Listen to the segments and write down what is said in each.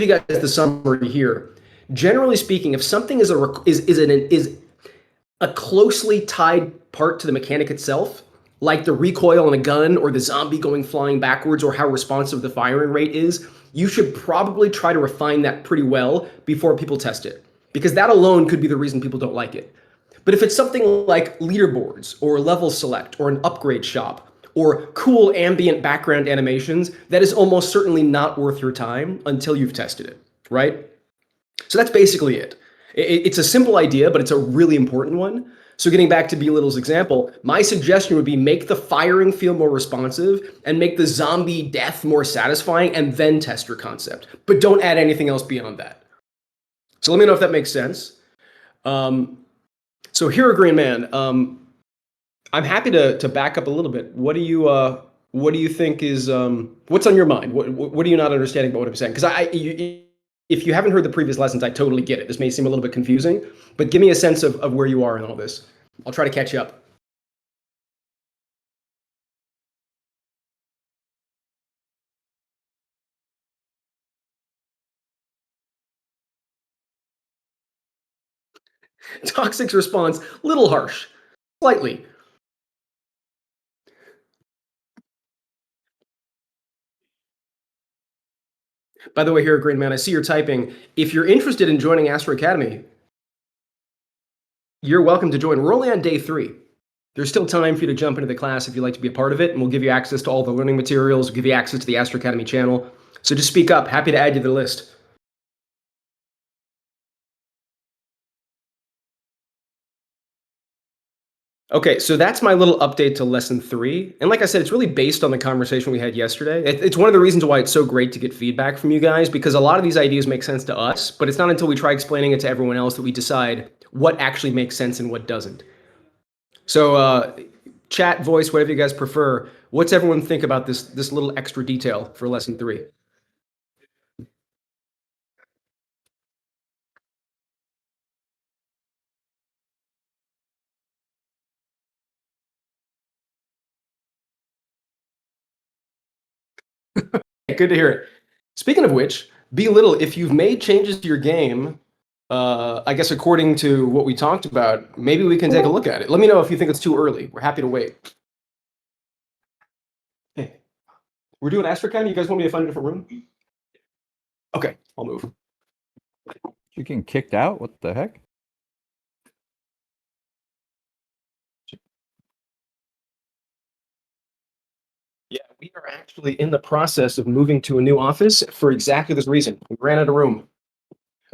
you guys the summary here. Generally speaking, if something is a closely tied part to the mechanic itself, like the recoil on a gun or the zombie going flying backwards or how responsive the firing rate is, you should probably try to refine that pretty well before people test it, because that alone could be the reason people don't like it. But if it's something like leaderboards or level select or an upgrade shop or cool ambient background animations, that is almost certainly not worth your time until you've tested it, right? So that's basically it. It's a simple idea, but it's a really important one. So getting back to Belittle's example, my suggestion would be make the firing feel more responsive and make the zombie death more satisfying, and then test your concept. But don't add anything else beyond that. So let me know if that makes sense. So Hero Green Man, I'm happy to back up a little bit. What do you think is what's on your mind? What are you not understanding about what I'm saying? Because if you haven't heard the previous lessons, I totally get it. This may seem a little bit confusing, but give me a sense of where you are in all this. I'll try to catch you up. Toxic's response, little harsh, slightly. By the way, here, Green Man, I see you're typing. If you're interested in joining Astro Academy, you're welcome to join. We're only on day 3. There's still time for you to jump into the class if you'd like to be a part of it, and we'll give you access to all the learning materials, we'll give you access to the Astro Academy channel. So just speak up. Happy to add you to the list. Okay, so that's my little update to lesson 3. And like I said, it's really based on the conversation we had yesterday. It's one of the reasons why it's so great to get feedback from you guys, because a lot of these ideas make sense to us, but it's not until we try explaining it to everyone else that we decide what actually makes sense and what doesn't. So chat, voice, whatever you guys prefer, what's everyone think about this little extra detail for lesson 3? Good to hear it. Speaking of which, Belittle, if you've made changes to your game, I guess according to what we talked about, maybe we can take a look at it. Let me know if you think it's too early. We're happy to wait. Hey, we're doing Astrocade. You guys want me to find a different room? Okay, I'll move. You getting kicked out? What the heck? Yeah, we are actually in the process of moving to a new office for exactly this reason. We ran out of room.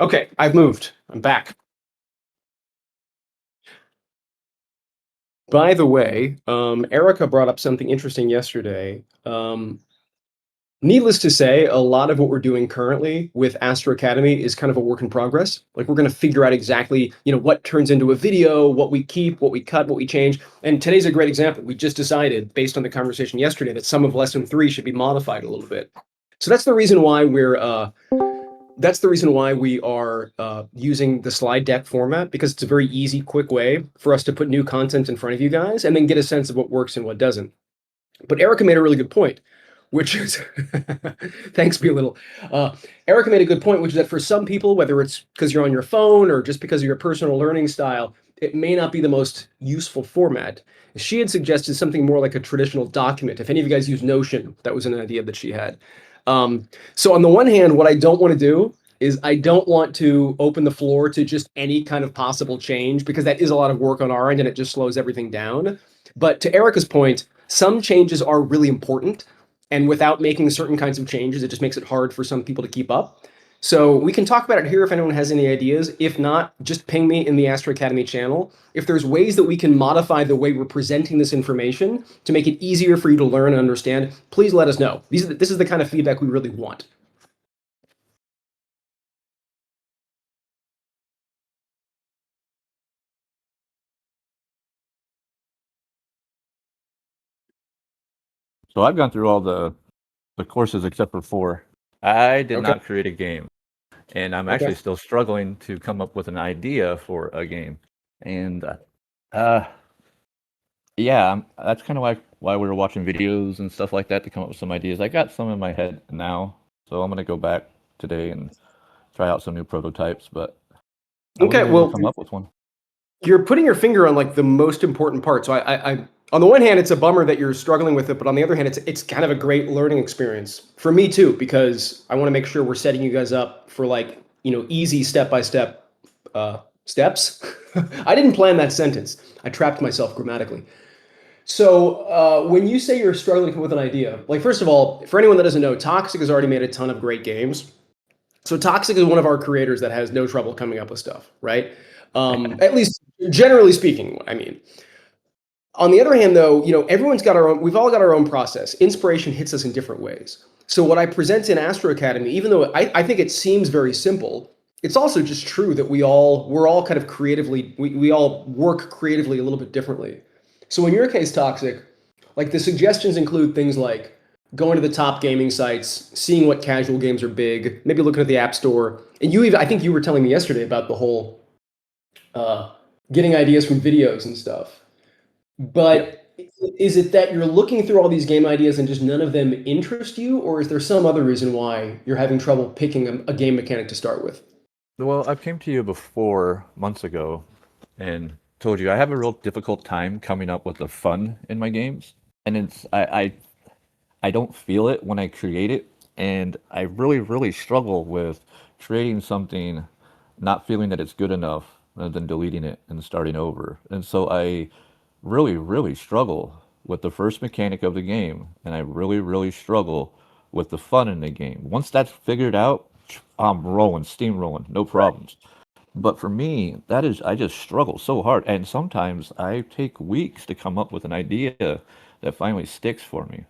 Okay, I've moved. I'm back. By the way, Erica brought up something interesting yesterday. Needless to say, a lot of what we're doing currently with Astro Academy is kind of a work in progress. Like, we're going to figure out exactly, what turns into a video, what we keep, what we cut, what we change. And today's a great example. We just decided, based on the conversation yesterday, that some of lesson 3 should be modified a little bit. So that's the reason why we are using the slide deck format, because it's a very easy, quick way for us to put new content in front of you guys and then get a sense of what works and what doesn't. But Erica made a really good point, which is thanks, be a little. Erica made a good point, which is that for some people, whether it's because you're on your phone or just because of your personal learning style, it may not be the most useful format. She had suggested something more like a traditional document. If any of you guys use Notion, that was an idea that she had. So on the one hand, what I don't want to do is I don't want to open the floor to just any kind of possible change, because that is a lot of work on our end and it just slows everything down. But to Erica's point, some changes are really important, and without making certain kinds of changes, it just makes it hard for some people to keep up. So we can talk about it here if anyone has any ideas. If not, just ping me in the Astro Academy channel. If there's ways that we can modify the way we're presenting this information to make it easier for you to learn and understand, please let us know. This is the kind of feedback we really want. So I've gone through all the courses except for 4. I did Okay. not create a game, and I'm actually still struggling to come up with an idea for a game. And yeah, that's kind of why we were watching videos and stuff like that to come up with some ideas. I got some in my head now, so I'm gonna go back today and try out some new prototypes, but I Okay, wasn't able to well, come up with one. you're putting your finger on like the most important part. So on the one hand, it's a bummer that you're struggling with it, but on the other hand, it's kind of a great learning experience for me too, because I want to make sure we're setting you guys up for like, easy step by step steps. I didn't plan that sentence. I trapped myself grammatically. So when you say you're struggling with an idea, like first of all, for anyone that doesn't know, Toxic has already made a ton of great games. So Toxic is one of our creators that has no trouble coming up with stuff, right? At least generally speaking, I mean. On the other hand, though, everyone's got our own, we've all got our own process. Inspiration hits us in different ways. So what I present in Astro Academy, even though I think it seems very simple, it's also just true that we're all kind of creatively, we all work creatively a little bit differently. So in your case, Toxic, like the suggestions include things like going to the top gaming sites, seeing what casual games are big, maybe looking at the App Store. And I think you were telling me yesterday about the whole uh, getting ideas from videos and stuff. Yep. But is it that you're looking through all these game ideas and just none of them interest you, or is there some other reason why you're having trouble picking a game mechanic to start with? Well, I came to you before months ago and told you I have a real difficult time coming up with the fun in my games. And I don't feel it when I create it, and I really, really struggle with creating something, not feeling that it's good enough, and then deleting it and starting over. And so I really, really struggle with the first mechanic of the game, and I really, really struggle with the fun in the game. Once that's figured out, I'm rolling, steamrolling, no Right. problems. But for me, that is, I just struggle so hard. And sometimes I take weeks to come up with an idea that finally sticks for me.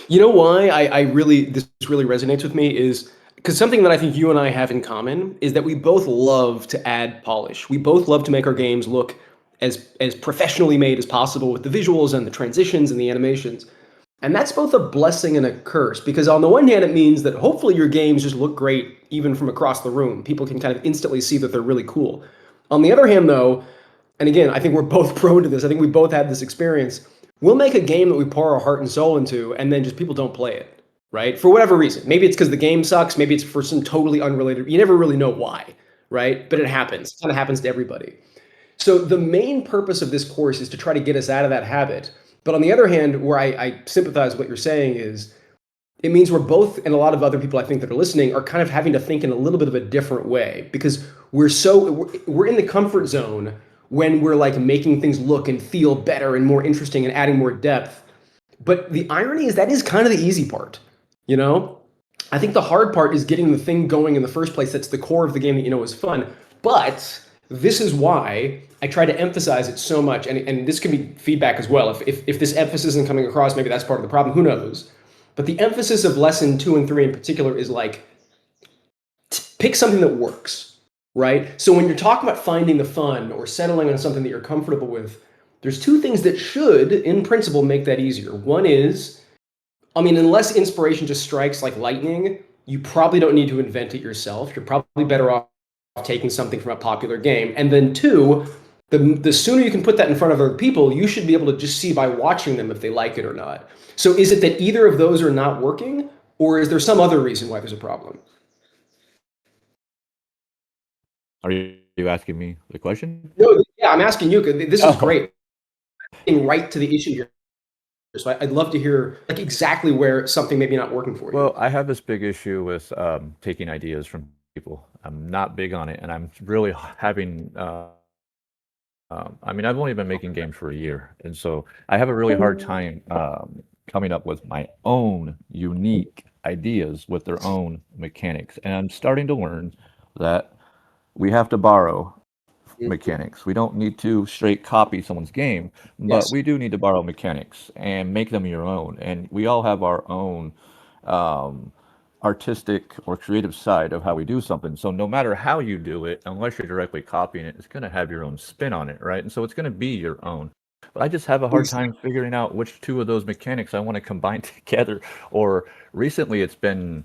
You know why this really resonates with me is because something that I think you and I have in common is that we both love to add polish. We both love to make our games look as professionally made as possible with the visuals and the transitions and the animations. And that's both a blessing and a curse because on the one hand, it means that hopefully your games just look great even from across the room. People can kind of instantly see that they're really cool. On the other hand, though, and again, I think we're both prone to this. I think we both had this experience. We'll make a game that we pour our heart and soul into, and then just people don't play it, right? For whatever reason. Maybe it's because the game sucks. Maybe it's for some totally unrelated. You never really know why, right? But it happens. It kind of happens to everybody. So the main purpose of this course is to try to get us out of that habit. But on the other hand, where I sympathize with what you're saying is it means we're both, and a lot of other people I think that are listening, are kind of having to think in a little bit of a different way because we're in the comfort zone when we're like making things look and feel better and more interesting and adding more depth. But the irony is that is kind of the easy part, you know? I think the hard part is getting the thing going in the first place. That's the core of the game that you know is fun. But this is why I try to emphasize it so much. And this can be feedback as well. If this emphasis isn't coming across, maybe that's part of the problem. Who knows? But the emphasis of lesson 2 and 3 in particular is like pick something that works, right? So when you're talking about finding the fun or settling on something that you're comfortable with, there's two things that should, in principle, make that easier. One is, I mean, unless inspiration just strikes like lightning, you probably don't need to invent it yourself. You're probably better off taking something from a popular game. And then two, the sooner you can put that in front of other people, you should be able to just see by watching them if they like it or not. So is it that either of those are not working, or is there some other reason why there's a problem? Are you asking me the question? No, yeah, I'm asking you, 'cause this is Oh, great. Getting right to the issue here. So I'd love to hear like exactly where something maybe not working for you. well, I have this big issue with taking ideas from people. I'm not big on it, and I'm really having. I mean, I've only been making games for a year, and so I have a really hard time coming up with my own unique ideas with their own mechanics. And I'm starting to learn that we have to borrow mechanics. We don't need to straight copy someone's game, but Yes. we do need to borrow mechanics and make them your own. And we all have our own um, artistic or creative side of how we do something. So no matter how you do it, unless you're directly copying it, it's going to have your own spin on it, right? And so it's going to be your own. But I just have a hard time figuring out which two of those mechanics I want to combine together. Or recently, it's been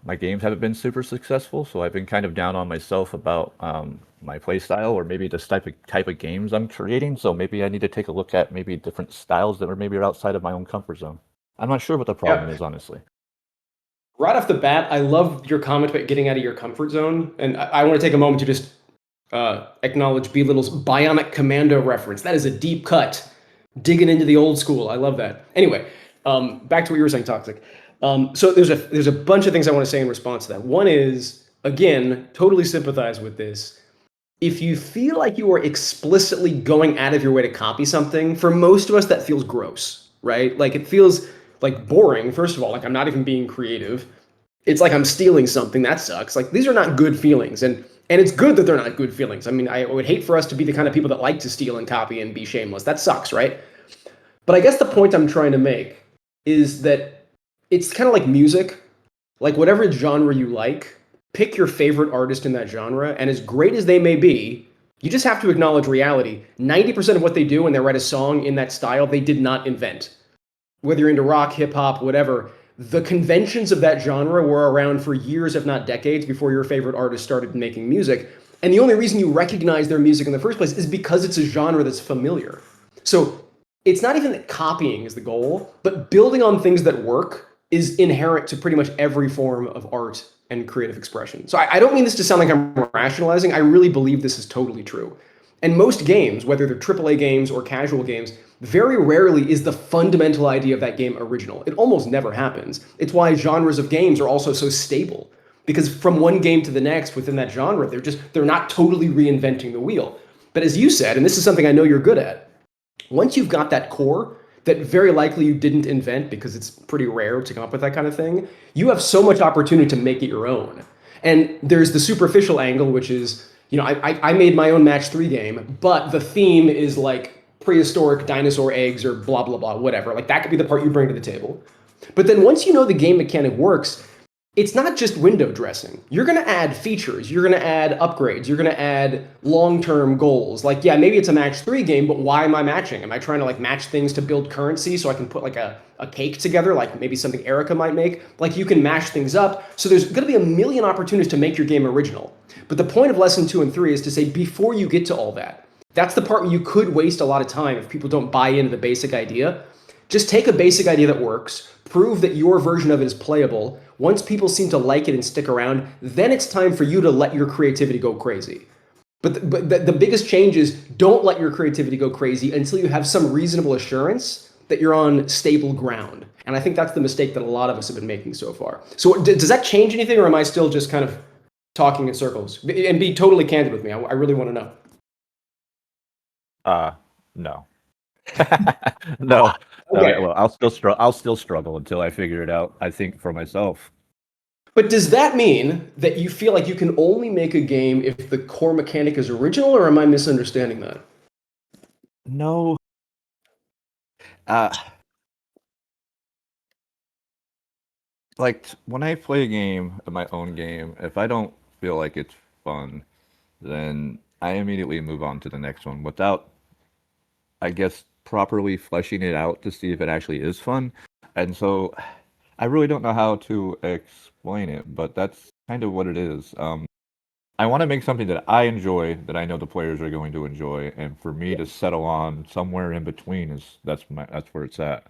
my games haven't been super successful, so I've been kind of down on myself about my play style or maybe this type of games I'm creating. So maybe I need to take a look at maybe different styles that are maybe outside of my own comfort zone. I'm not sure what the problem Yeah. is, honestly. Right off the bat, I love your comment about getting out of your comfort zone, and I want to take a moment to just acknowledge B Little's Bionic Commando reference. That is a deep cut, digging into the old school. I love that. Anyway, back to what you were saying, Toxic. So there's a bunch of things I want to say in response to that. One is, again, totally sympathize with this. If you feel like you are explicitly going out of your way to copy something, for most of us that feels gross, right? Like it feels like boring. First of all, like I'm not even being creative. It's like I'm stealing something. That sucks. Like these are not good feelings, and it's good that they're not good feelings. I mean, I would hate for us to be the kind of people that like to steal and copy and be shameless. That sucks, right? But I guess the point I'm trying to make is that it's kind of like music. Like whatever genre you like, pick your favorite artist in that genre, and as great as they may be, you just have to acknowledge reality. 90% of what they do when they write a song in that style, they did not invent. Whether you're into rock, hip hop, whatever, the conventions of that genre were around for years, if not decades, before your favorite artist started making music. And the only reason you recognize their music in the first place is because it's a genre that's familiar. So it's not even that copying is the goal, but building on things that work is inherent to pretty much every form of art and creative expression. So I don't mean this to sound like I'm rationalizing. I really believe this is totally true. And most games, whether they're AAA games or casual games, very rarely is the fundamental idea of that game original. It almost never happens. It's why genres of games are also so stable. Because from one game to the next within that genre, they're not totally reinventing the wheel. But as you said, and this is something I know you're good at, once you've got that core that very likely you didn't invent because it's pretty rare to come up with that kind of thing, you have so much opportunity to make it your own. And there's the superficial angle, which is, I made my own match 3 game, but the theme is like prehistoric dinosaur eggs or blah, blah, blah, whatever. Like that could be the part you bring to the table. But then once you know the game mechanic works, it's not just window dressing. You're going to add features. You're going to add upgrades. You're going to add long-term goals. Like, yeah, maybe it's a match 3 game, but why am I matching? Am I trying to like match things to build currency so I can put like a cake together, like maybe something Erica might make? Like you can mash things up. So there's going to be a million opportunities to make your game original. But the point of lesson 2 and 3 is to say before you get to all that, that's the part where you could waste a lot of time if people don't buy into the basic idea. Just take a basic idea that works, prove that your version of it is playable. Once people seem to like it and stick around, then it's time for you to let your creativity go crazy. But the biggest change is don't let your creativity go crazy until you have some reasonable assurance that you're on stable ground. And I think that's the mistake that a lot of us have been making so far. So does that change anything, or am I still just kind of talking in circles? And be totally candid with me. I really want to know. No. No. Okay. Well, I'll still struggle until I figure it out. I think for myself. But does that mean that you feel like you can only make a game if the core mechanic is original, or am I misunderstanding that? No. Uh, like when I play a game, my own game, if I don't feel like it's fun, then I immediately move on to the next one without, I guess, properly fleshing it out to see if it actually is fun. And so I really don't know how to explain it, but that's kind of what it is. I want to make something that I enjoy, that I know the players are going to enjoy, and for me to settle on somewhere in between that's where it's at.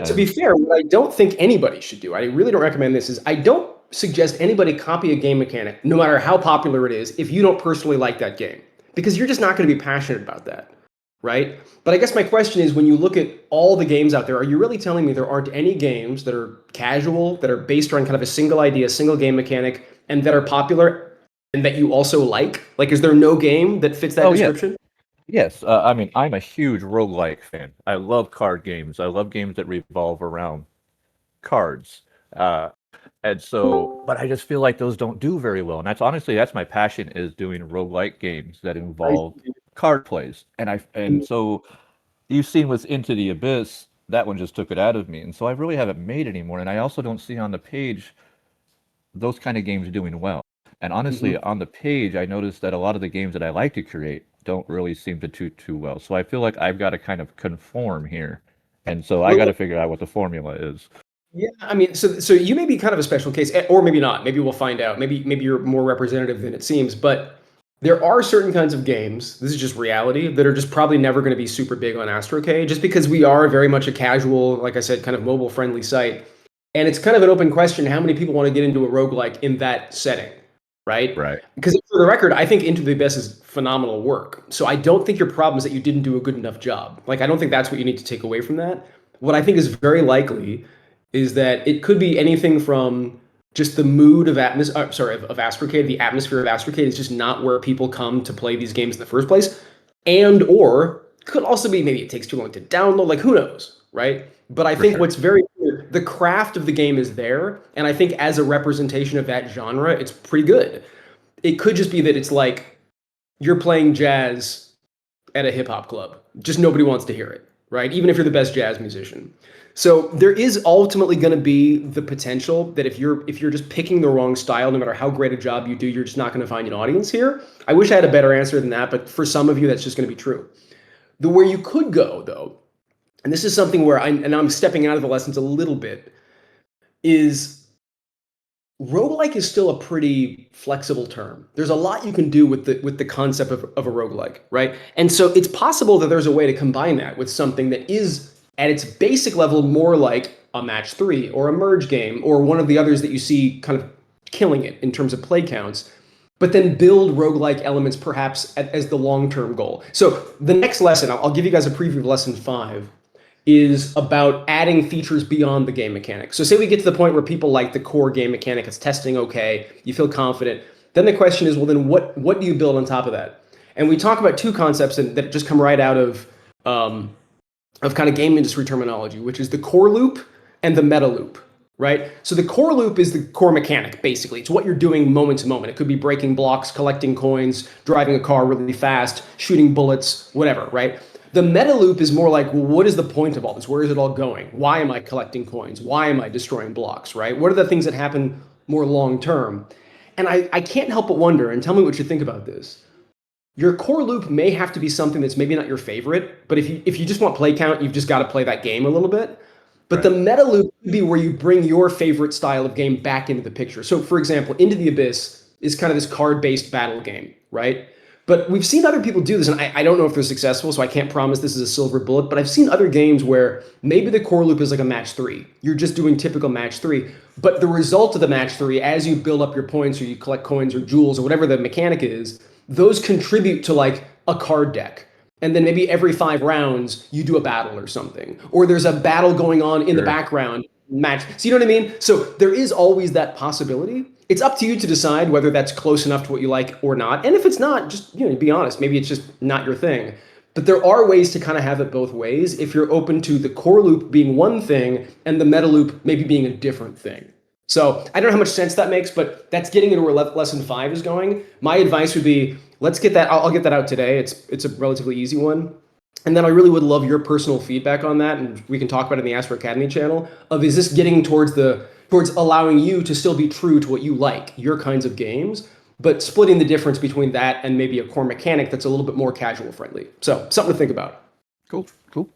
To be And fair, what I don't think anybody should do, I really don't recommend this, is I don't suggest anybody copy a game mechanic, no matter how popular it is, if you don't personally like that game. Because you're just not going to be passionate about that, right? But I guess my question is, when you look at all the games out there, are you really telling me there aren't any games that are casual, that are based around kind of a single idea, single game mechanic, and that are popular and that you also like? Like, is there no game that fits that oh yeah, description? yes. I mean, I'm a huge roguelike fan. I love card games. I love games that revolve around cards. Uh, and so, but I just feel like those don't do very well. And that's my passion, is doing roguelike games that I involve card plays. And so you've seen with Into the Abyss, that one just took it out of me. And so I really haven't made anymore. And I also don't see on the page those kind of games doing well. And honestly, Mhm. on the page, I noticed that a lot of the games that I like to create don't really seem to do too well. So I feel like I've got to kind of conform here. And so I got Well, to figure out what the formula is. yeah, I mean, so you may be kind of a special case, or maybe not. Maybe we'll find out. Maybe you're more representative than it seems. But there are certain kinds of games. This is just reality that are just probably never going to be super big on Astrocade, just because we are very much a casual, like I said, kind of mobile friendly site. And it's kind of an open question how many people want to get into a roguelike in that setting, right? Right. Because for the record, I think Into the Abyss is phenomenal work. So I don't think your problem is that you didn't do a good enough job. Like, I don't think that's what you need to take away from that. What I think is very likely is that it could be anything from just the mood of of Astrocade, the atmosphere of Astrocade is just not where people come to play these games in the first place, and or could also be maybe it takes too long to download. Like who knows, right? But I For think sure. what's very clear, the craft of the game is there, and I think as a representation of that genre, it's pretty good. It could just be that it's like you're playing jazz at a hip hop club. Just nobody wants to hear it, right? Even if you're the best jazz musician. So there is ultimately going to be the potential that if you're just picking the wrong style, no matter how great a job you do, you're just not going to find an audience here. I wish I had a better answer than that, but for some of you, that's just going to be true. The where you could go though, and this is something where I'm stepping out of the lessons a little bit, is roguelike is still a pretty flexible term. There's a lot you can do with the concept of a roguelike, right? And so it's possible that there's a way to combine that with something that is at its basic level more like a match three or a merge game or one of the others that you see kind of killing it in terms of play counts, but then build roguelike elements perhaps as the long-term goal. So the next lesson, I'll give you guys a preview of lesson 5, is about adding features beyond the game mechanic. So say we get to the point where people like the core game mechanic, it's testing okay, you feel confident. Then the question is, well, then what do you build on top of that? And we talk about two concepts that just come right out of kind of game industry terminology, which is the core loop and the meta loop, right? So the core loop is the core mechanic, basically. It's what you're doing moment to moment. It could be breaking blocks, collecting coins, driving a car really fast, shooting bullets, whatever, right? The meta loop is more like, well, what is the point of all this? Where is it all going? Why am I collecting coins? Why am I destroying blocks, right? What are the things that happen more long term? And I can't help but wonder, and tell me what you think about this. Your core loop may have to be something that's maybe not your favorite, but if you just want play count, you've just got to play that game a little bit. But the Right. meta loop could be where you bring your favorite style of game back into the picture. So, for example, Into the Abyss is kind of this card-based battle game, right? But we've seen other people do this, and I don't know if they're successful, so I can't promise this is a silver bullet. But I've seen other games where maybe the core loop is like a match three. You're just doing typical match three, but the result of the match three, as you build up your points or you collect coins or jewels or whatever the mechanic is, those contribute to like a card deck. And then maybe every 5 rounds you do a battle or something, or there's a battle going on in the Sure. background match. So you know what I mean? So there is always that possibility. It's up to you to decide whether that's close enough to what you like or not. And if it's not, just be honest. Maybe it's just not your thing. But there are ways to kind of have it both ways if you're open to the core loop being one thing and the meta loop maybe being a different thing. So I don't know how much sense that makes, but that's getting into where lesson 5 is going. My advice would be let's get that. I'll get that out today. It's a relatively easy one. And then I really would love your personal feedback on that, and we can talk about it in the Astro Academy channel. Of is this getting towards allowing you to still be true to what you like, your kinds of games, but splitting the difference between that and maybe a core mechanic that's a little bit more casual friendly. So something to think about. Cool. Cool.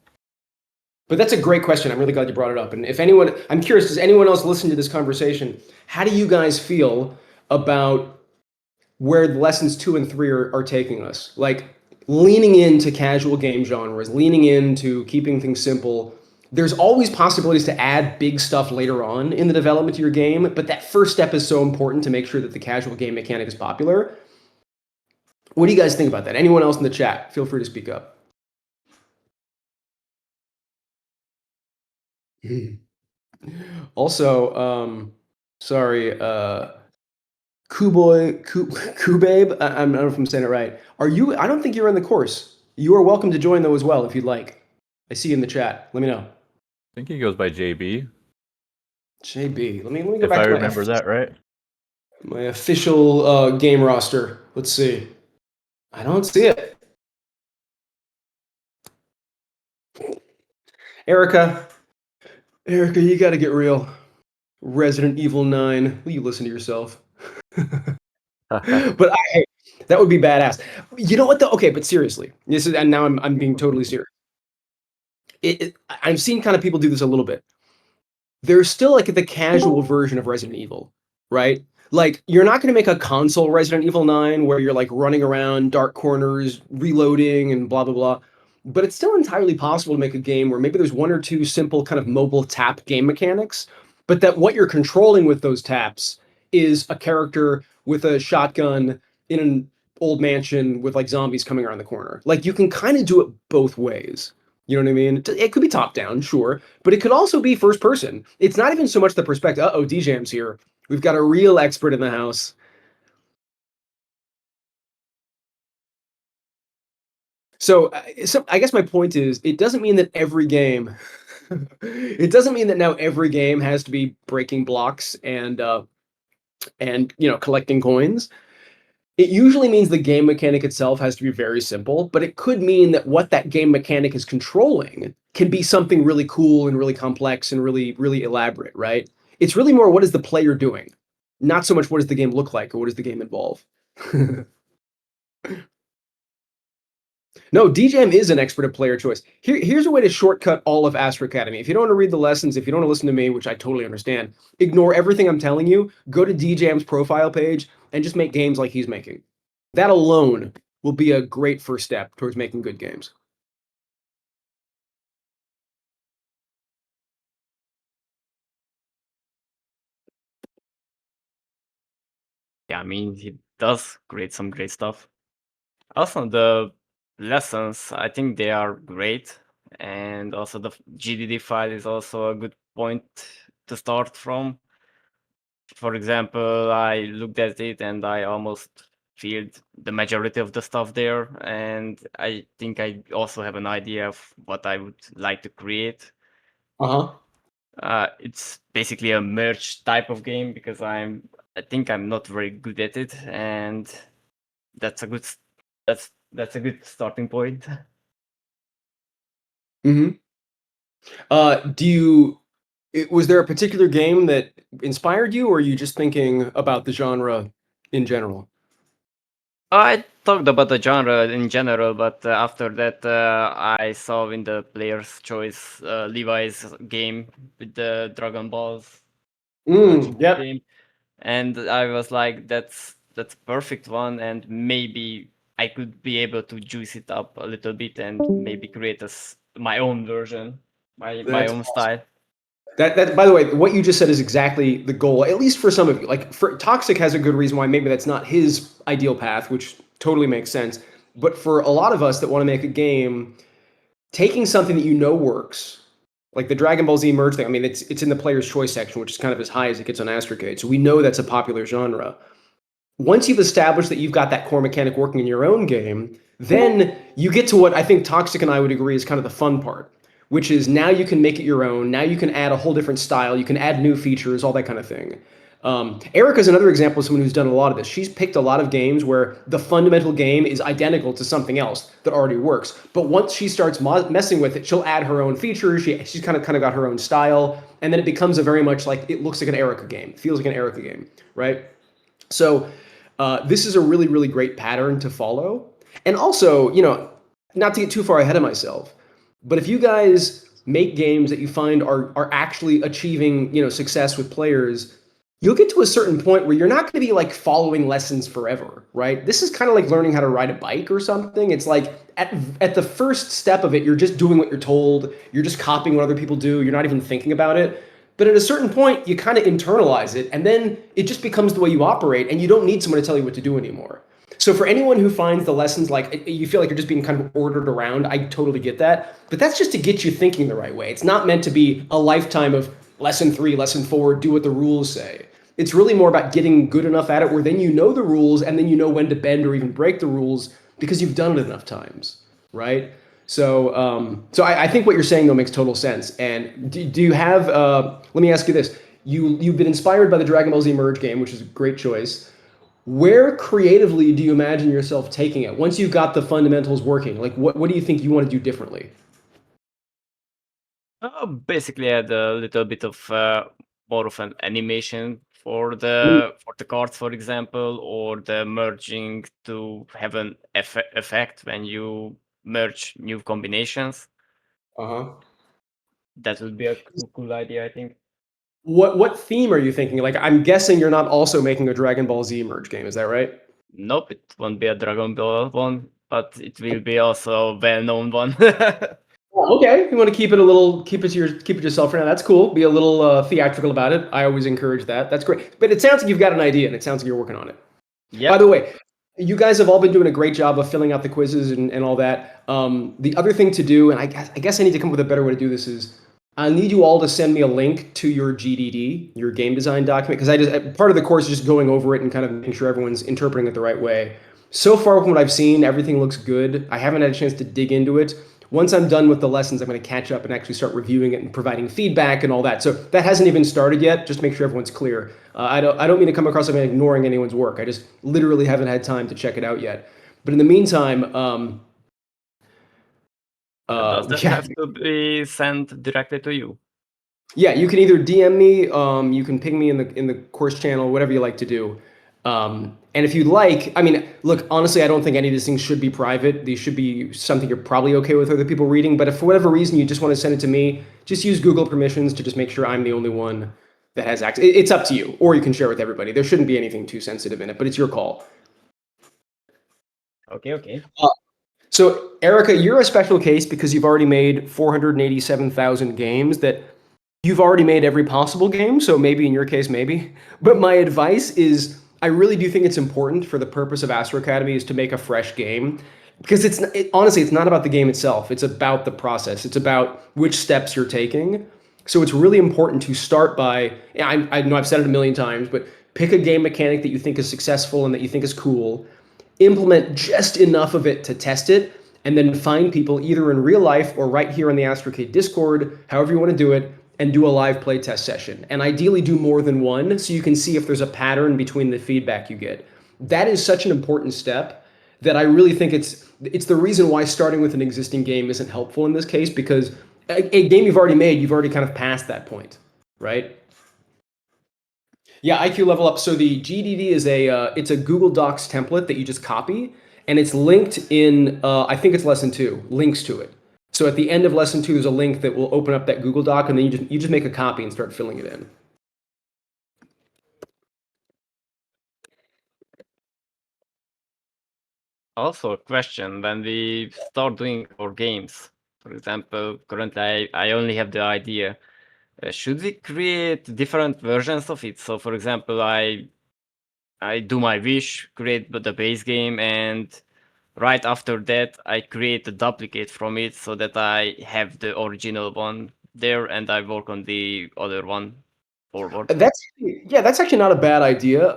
But that's a great question. I'm really glad you brought it up. And if anyone, I'm curious, does anyone else listen to this conversation? How do you guys feel about where lessons 2 and 3 are taking us? Like leaning into casual game genres, leaning into keeping things simple. There's always possibilities to add big stuff later on in the development of your game, but that first step is so important to make sure that the casual game mechanic is popular. What do you guys think about that? Anyone else in the chat? Feel free to speak up. Also, sorry, Kubabe, I don't know if I'm saying it right. Are you? I don't think you're in the course. You are welcome to join though as well if you'd like. I see you in the chat. Let me know. I think he goes by JB, JB. Let me go if back I to remember that right. my official game roster. Let's see. I don't see it. Erica, Erica, you got to get real. Resident Evil 9. Will you listen to yourself? But hey, that would be badass. You know what though? Okay, but seriously, this is, and now I'm being totally serious. I've seen kind of people do this a little bit. There's still like the casual version of Resident Evil, right? Like you're not going to make a console Resident Evil 9 where you're like running around dark corners, reloading and blah blah blah. But it's still entirely possible to make a game where maybe there's one or two simple kind of mobile tap game mechanics, but that what you're controlling with those taps is a character with a shotgun in an old mansion with like zombies coming around the corner. Like you can kind of do it both ways. You know what I mean? It could be top down, sure, but it could also be first person. It's not even so much the perspective. Uh oh, DJM's here. We've got a real expert in the house. So I guess my point is, it doesn't mean that every game, it doesn't mean that now every game has to be breaking blocks and collecting coins. It usually means the game mechanic itself has to be very simple, but it could mean that what that game mechanic is controlling can be something really cool and really complex and really, really elaborate, right? It's really more what is the player doing, not so much what does the game look like or what does the game involve. No, DJM is an expert at player choice. Here's a way to shortcut all of Astro Academy. If you don't want to read the lessons, if you don't want to listen to me, which I totally understand, ignore everything I'm telling you, go to DJM's profile page and just make games like he's making. That alone will be a great first step towards making good games. Yeah, I mean, he does create some great stuff. Also, the lessons, I think they are great. And also the GDD file is also a good point to start from. For example, I looked at it and I almost filled the majority of the stuff there. And I think I also have an idea of what I would like to create. Uh-huh. It's basically a merge type of game because I think I'm not very good at it, and that's a good that's a good starting point. Mm-hmm. Was there a particular game that inspired you, or are you just thinking about the genre in general? I talked about the genre in general, but after that, I saw in the Player's Choice Levi's game with the Dragon Balls Yep. game, and I was like, that's perfect one, and maybe I could be able to juice it up a little bit and maybe create my own version, my That's own awesome. style. That by the way, what you just said is exactly the goal, at least for some of you. Like for Toxic has a good reason why maybe that's not his ideal path, which totally makes sense. But for a lot of us that want to make a game, taking something that you know works, like the Dragon Ball Z merge thing, I mean, it's in the player's choice section, which is kind of as high as it gets on Astrocade. So we know that's a popular genre. Once you've established that you've got that core mechanic working in your own game, then you get to what I think Toxic and I would agree is kind of the fun part, which is now you can make it your own. Now you can add a whole different style. You can add new features, all that kind of thing. Erica's another example of someone who's done a lot of this. She's picked a lot of games where the fundamental game is identical to something else that already works. But once she starts messing with it, she'll add her own features. She's kind of got her own style, and then it becomes a very much like it looks like an Erica game, feels like an Erica game, right? So this is a really, really great pattern to follow. And also, not to get too far ahead of myself, but if you guys make games that you find are actually achieving, success with players, you'll get to a certain point where you're not going to be like following lessons forever, right? This is kind of like learning how to ride a bike or something. It's like at the first step of it, you're just doing what you're told. You're just copying what other people do. You're not even thinking about it. But at a certain point, you kind of internalize it, and then it just becomes the way you operate, and you don't need someone to tell you what to do anymore. So for anyone who finds the lessons like you feel like you're just being kind of ordered around, I totally get that. But that's just to get you thinking the right way. It's not meant to be a lifetime of lesson 3, lesson 4, do what the rules say. It's really more about getting good enough at it where then you know the rules and then you know when to bend or even break the rules because you've done it enough times, right? So I think what you're saying though makes total sense. And do you have? Let me ask you this: you've been inspired by the Dragon Ball Z Merge game, which is a great choice. Where creatively do you imagine yourself taking it once you've got the fundamentals working? Like, what do you think you want to do differently? Basically, add a little bit of more of an animation for the cards, for example, or the merging to have an effect when you merge new combinations. Uh-huh. That would be a cool idea, I think. What theme are you thinking? Like, I'm guessing you're not also making a Dragon Ball Z Merge game, is that right? Nope, it won't be a Dragon Ball one, but it will be also a well-known one. Okay. You want to keep it a little, keep it to yourself for now. That's cool. Be a little theatrical about it. I always encourage that. That's great. But it sounds like you've got an idea, and it sounds like you're working on it. By Yep. the way, you guys have all been doing a great job of filling out the quizzes and all that. The other thing to do, and I guess I need to come up with a better way to do this, is I need you all to send me a link to your GDD, your game design document, because part of the course is just going over it and kind of making sure everyone's interpreting it the right way. So far, from what I've seen, everything looks good. I haven't had a chance to dig into it. Once I'm done with the lessons, I'm going to catch up and actually start reviewing it and providing feedback and all that. So that hasn't even started yet. Just make sure everyone's clear. I don't mean to come across like I'm ignoring anyone's work. I just literally haven't had time to check it out yet. But in the meantime, Does that yeah, have to be sent directly to you? yeah, you can either DM me, you can ping me in the course channel, whatever you like to do. And if you'd like, I mean, look, honestly, I don't think any of these things should be private. These should be something you're probably okay with other people reading. But if for whatever reason you just want to send it to me, just use Google permissions to just make sure I'm the only one that has access. It's up to you, or you can share with everybody. There shouldn't be anything too sensitive in it, but it's your call. Okay. So, Erica, you're a special case because you've already made 487,000 games that you've already made every possible game. So maybe in your case, maybe. But my advice is I really do think it's important for the purpose of Astro Academy is to make a fresh game because honestly, it's not about the game itself. It's about the process. It's about which steps you're taking. So it's really important to start by, I know I've said it a million times, but pick a game mechanic that you think is successful and that you think is cool, implement just enough of it to test it, and then find people either in real life or right here on the Astrocade Discord, however you want to do it, and do a live playtest session. And ideally do more than one so you can see if there's a pattern between the feedback you get. That is such an important step that I really think it's the reason why starting with an existing game isn't helpful in this case, because a game you've already made, you've already kind of passed that point, right? Yeah, IQ level up. So the GDD is it's a Google Docs template that you just copy, and it's linked in I think it's lesson 2, links to it. So at the end of lesson 2, there's a link that will open up that Google Doc, and then you just make a copy and start filling it in. Also, a question: when we start doing our games, for example, currently I only have the idea. Should we create different versions of it? So, for example, I do my wish, create the base game, and right after that, I create a duplicate from it so that I have the original one there, and I work on the other one forward. That's actually not a bad idea.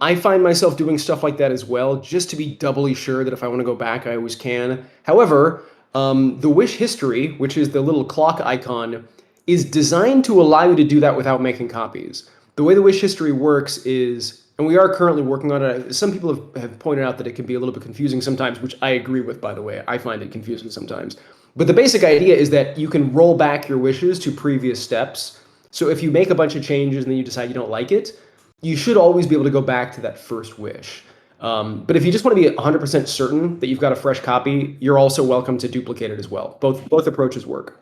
I find myself doing stuff like that as well, just to be doubly sure that if I want to go back, I always can. However, the wish history, which is the little clock icon, is designed to allow you to do that without making copies. The way the wish history works is, and we are currently working on it. Some people have pointed out that it can be a little bit confusing sometimes, which I agree with, by the way. I find it confusing sometimes. But the basic idea is that you can roll back your wishes to previous steps. So if you make a bunch of changes and then you decide you don't like it, you should always be able to go back to that first wish. But if you just want to be 100% certain that you've got a fresh copy, you're also welcome to duplicate it as well. Both approaches work.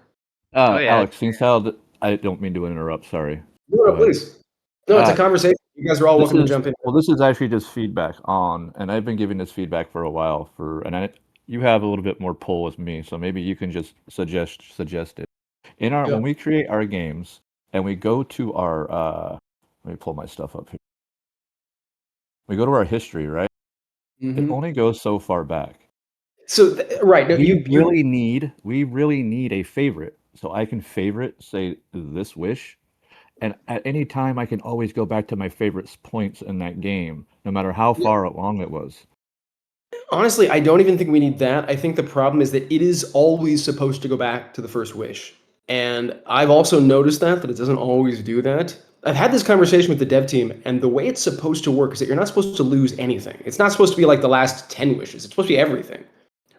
Oh, yeah. Alex, since I don't mean to interrupt. Sorry. No, please. No, it's a conversation. You guys are all welcome to jump in. Well, this is actually just feedback and I've been giving this feedback for a while you have a little bit more pull with me, so maybe you can just suggest it. When we create our games and we go to our let me pull my stuff up here. We go to our history, right? It only goes so far back. So right, no, we really need a favorite. So I can favorite, say, this wish, and at any time I can always go back to my favorite points in that game, no matter how far along it was. Honestly, I don't even think we need that. I think the problem is that it is always supposed to go back to the first wish. And I've also noticed that it doesn't always do that. I've had this conversation with the dev team, and the way it's supposed to work is that you're not supposed to lose anything. It's not supposed to be like the last 10 wishes. It's supposed to be everything,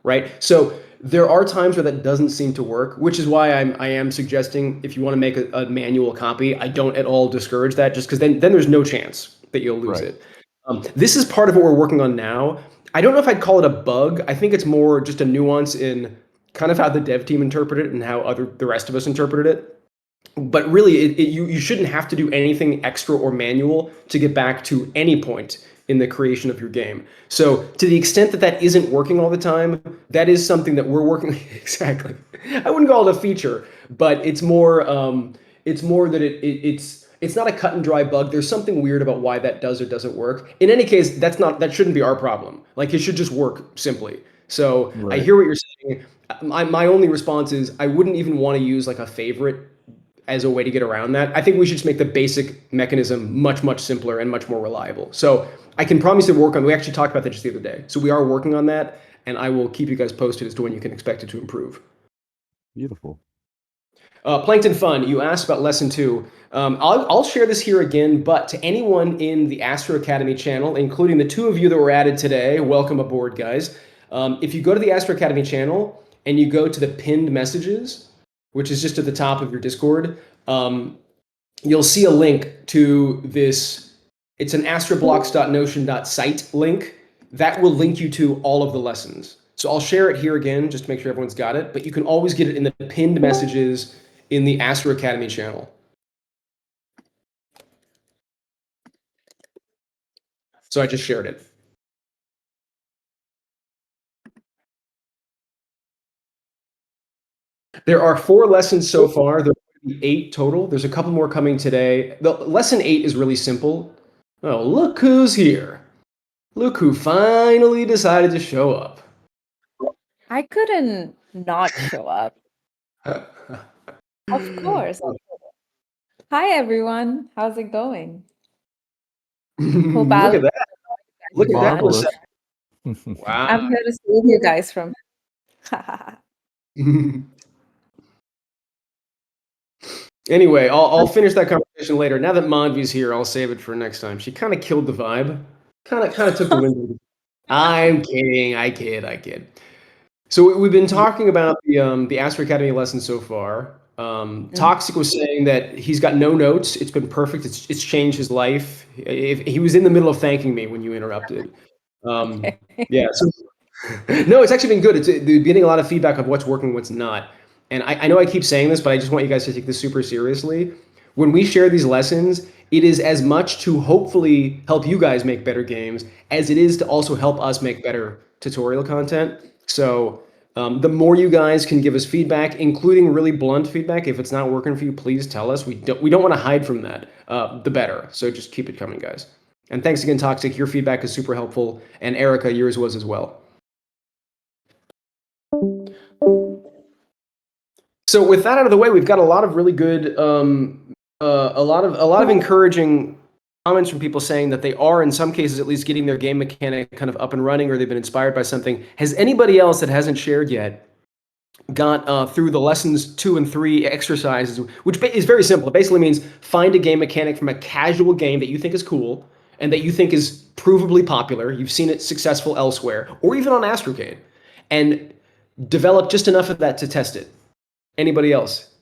right? So there are times where that doesn't seem to work, which is why I am suggesting if you want to make a manual copy, I don't at all discourage that, just because then there's no chance that you'll lose it. This is part of what we're working on now. I don't know if I'd call it a bug. I think it's more just a nuance in kind of how the dev team interpreted it and how the rest of us interpreted it. But really, you shouldn't have to do anything extra or manual to get back to any point in the creation of your game. So to the extent that that isn't working all the time, that is something that we're working exactly. I wouldn't call it a feature, but it's more that it's not a cut and dry bug. There's something weird about why that does or doesn't work. In any case, that shouldn't be our problem. Like it should just work simply. So I Right. hear what you're saying. My only response is I wouldn't even want to use like a favorite as a way to get around that. I think we should just make the basic mechanism much simpler and much more reliable. So I can promise to work on. We actually talked about that just the other day. So we are working on that, and I will keep you guys posted as to when you can expect it to improve. Beautiful. Plankton Fun, you asked about lesson 2. I'll share this here again, but to anyone in the Astro Academy channel, including the 2 of you that were added today, welcome aboard, guys. If you go to the Astro Academy channel and you go to the pinned messages, which is just at the top of your Discord, you'll see a link to this. It's an astroblocks.notion.site link that will link you to all of the lessons. So I'll share it here again just to make sure everyone's got it, but you can always get it in the pinned messages in the Astro Academy channel. So I just shared it. There are 4 lessons so far. There will be 8 total. There's a couple more coming today. The lesson 8 is really simple. Oh, look who's here. Look who finally decided to show up. I couldn't not show up. Of course. Hi, everyone. How's it going? Hope Look Alex at that. Look at that. Marvelous. Wow. I'm here to save you guys from. Anyway, I'll finish that conversation later. Now that Manvi's here, I'll save it for next time. She kind of killed the vibe. Kind of took the wind. I'm kidding. I kid. So we've been talking about the Astro Academy lesson so far. Toxic was saying that he's got no notes. It's been perfect. It's changed his life. He was in the middle of thanking me when you interrupted. Okay. Yeah. So no, it's actually been good. They're getting a lot of feedback of what's working, what's not. And I know I keep saying this, but I just want you guys to take this super seriously. When we share these lessons, it is as much to hopefully help you guys make better games as it is to also help us make better tutorial content. So the more you guys can give us feedback, including really blunt feedback, if it's not working for you, please tell us. We don't want to hide from that. The better. So just keep it coming, guys. And thanks again, Toxic. Your feedback is super helpful. And Erica, yours was as well. So with that out of the way, we've got a lot of really good, a lot of encouraging comments from people saying that they are, in some cases at least, getting their game mechanic kind of up and running, or they've been inspired by something. Has anybody else that hasn't shared yet got through the lessons 2 and 3 exercises, which is very simple? It basically means find a game mechanic from a casual game that you think is cool and that you think is provably popular. You've seen it successful elsewhere, or even on Astrocade, and develop just enough of that to test it. Anybody else?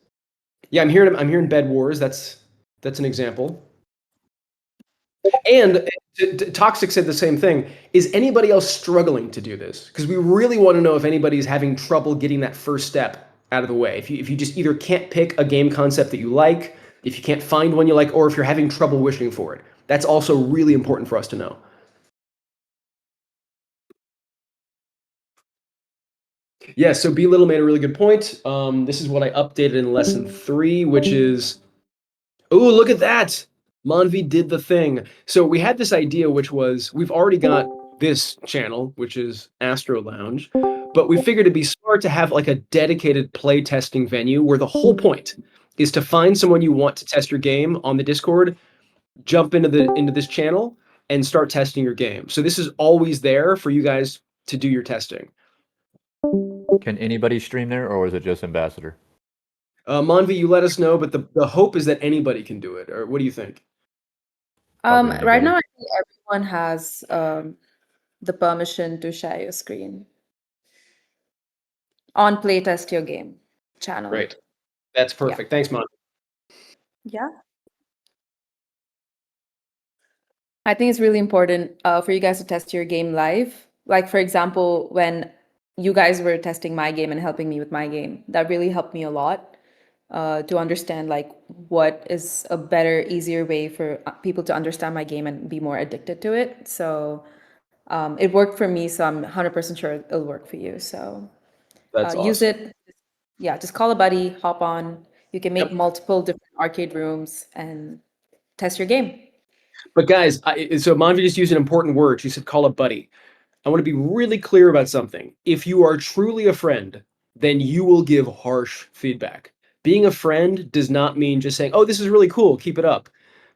Yeah, I'm hearing Bed Wars. That's an example. And Toxic said the same thing. Is anybody else struggling to do this? Because we really want to know if anybody's having trouble getting that first step out of the way. If you just either can't pick a game concept that you like, if you can't find one you like, or if you're having trouble wishing for it. That's also really important for us to know. Yeah, so B Little made a really good point. This is what I updated in lesson 3, which is, oh, look at that. Manvi did the thing. So we had this idea, which was we've already got this channel, which is Astro Lounge, but we figured it'd be smart to have like a dedicated play testing venue where the whole point is to find someone you want to test your game on the Discord, jump into this channel, and start testing your game. So this is always there for you guys to do your testing. Can anybody stream there, or is it just Ambassador? Manvi, you let us know, but the hope is that anybody can do it. Or what do you think? Probably Right anybody. now, I think everyone has the permission to share your screen on Playtest Your Game channel. Great. That's perfect. Thanks, Manvi. Yeah. I think it's really important for you guys to test your game live. Like, for example, when you guys were testing my game and helping me with my game, that really helped me a lot. to understand like what is a better, easier way for people to understand my game and be more addicted to it. So it worked for me, so I'm 100% sure it'll work for you. So That's use awesome. it. Yeah, just call a buddy, hop on. You can make Yep. multiple different arcade rooms and test your game. But guys, so Manvi just used an important word. She said, "Call a buddy." I want to be really clear about something. If you are truly a friend, then you will give harsh feedback. Being a friend does not mean just saying, "Oh, this is really cool, keep it up."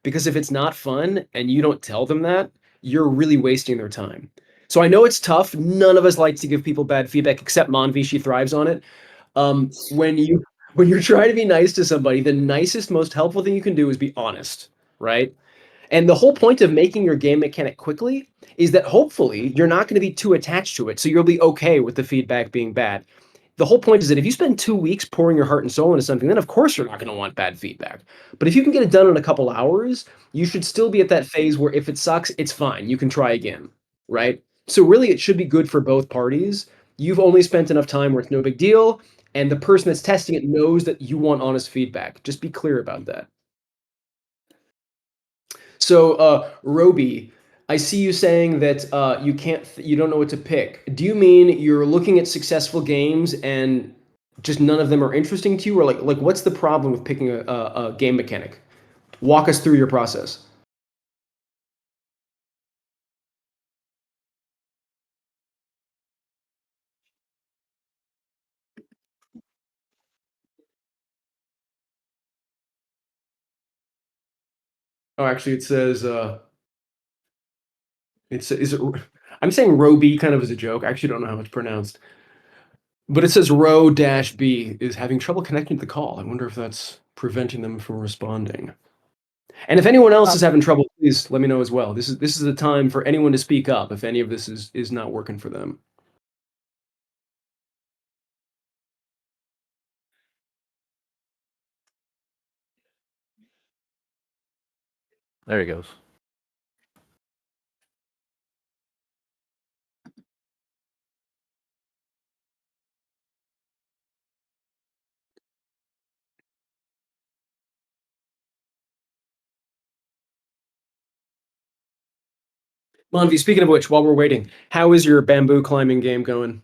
Because if it's not fun and you don't tell them that, you're really wasting their time. So I know it's tough. None of us likes to give people bad feedback except Manvi. She thrives on it. When you're trying to be nice to somebody, the nicest, most helpful thing you can do is be honest, right? And the whole point of making your game mechanic quickly is that hopefully you're not going to be too attached to it. So you'll be okay with the feedback being bad. The whole point is that if you spend 2 weeks pouring your heart and soul into something, then of course you're not going to want bad feedback. But if you can get it done in a couple hours, you should still be at that phase where if it sucks, it's fine. You can try again, right? So really, it should be good for both parties. You've only spent enough time where it's no big deal, and the person that's testing it knows that you want honest feedback. Just be clear about that. So, Roby, I see you saying that you don't know what to pick. Do you mean you're looking at successful games and just none of them are interesting to you, or like what's the problem with picking a game mechanic? Walk us through your process. Oh, actually, it says it's is it. I'm saying Roby kind of as a joke. I actually don't know how it's pronounced, but it says Row-B is having trouble connecting to the call. I wonder if that's preventing them from responding. And if anyone else is having trouble, please let me know as well. This is the time for anyone to speak up if any of this is not working for them. There he goes. Manvi, speaking of which, while we're waiting, how is your bamboo climbing game going?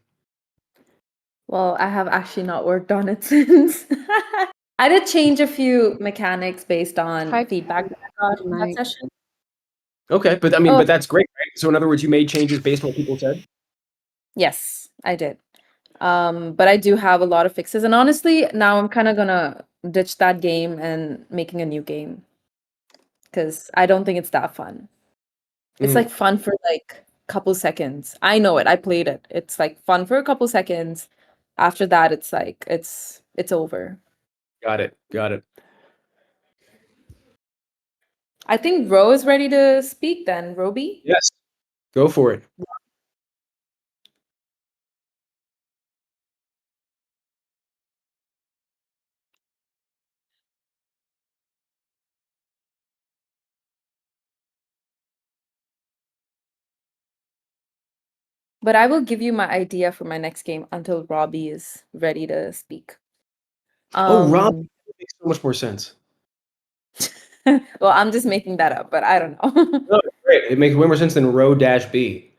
Well, I have actually not worked on it since. I did change a few mechanics based on Type feedback that I got from that tonight. session. Okay, but I mean, Oh, but that's great, right? So in other words, you made changes based on what people said? yes, I did. But I do have a lot of fixes, and honestly, now I'm kind of gonna ditch that game and making a new game because I don't think it's that fun. It's like fun for like a couple seconds. I know it. I played it. It's like fun for a couple seconds. After that, it's like it's over. Got it. Got it. I think Ro is ready to speak then. Roby? Yes. Go for it. But I will give you my idea for my next game until Robbie is ready to speak. Oh, Rob Um, makes so much more sense. well, I'm just making that up, but I don't know. No, it's great. It makes way more sense than Row-B.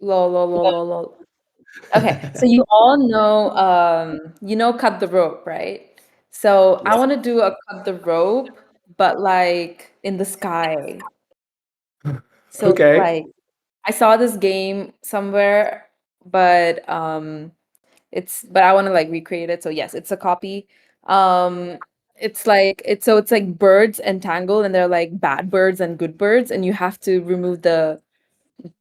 Lol, lol, lol, lol, lol. Okay, so you all know, cut the rope, right? So I Yeah. want to do a cut the rope, but like in the sky. So Okay. like I saw this game somewhere, but but I want to like recreate it. So yes, it's a copy. Um, it's like birds entangled, and they're like bad birds and good birds, and you have to remove the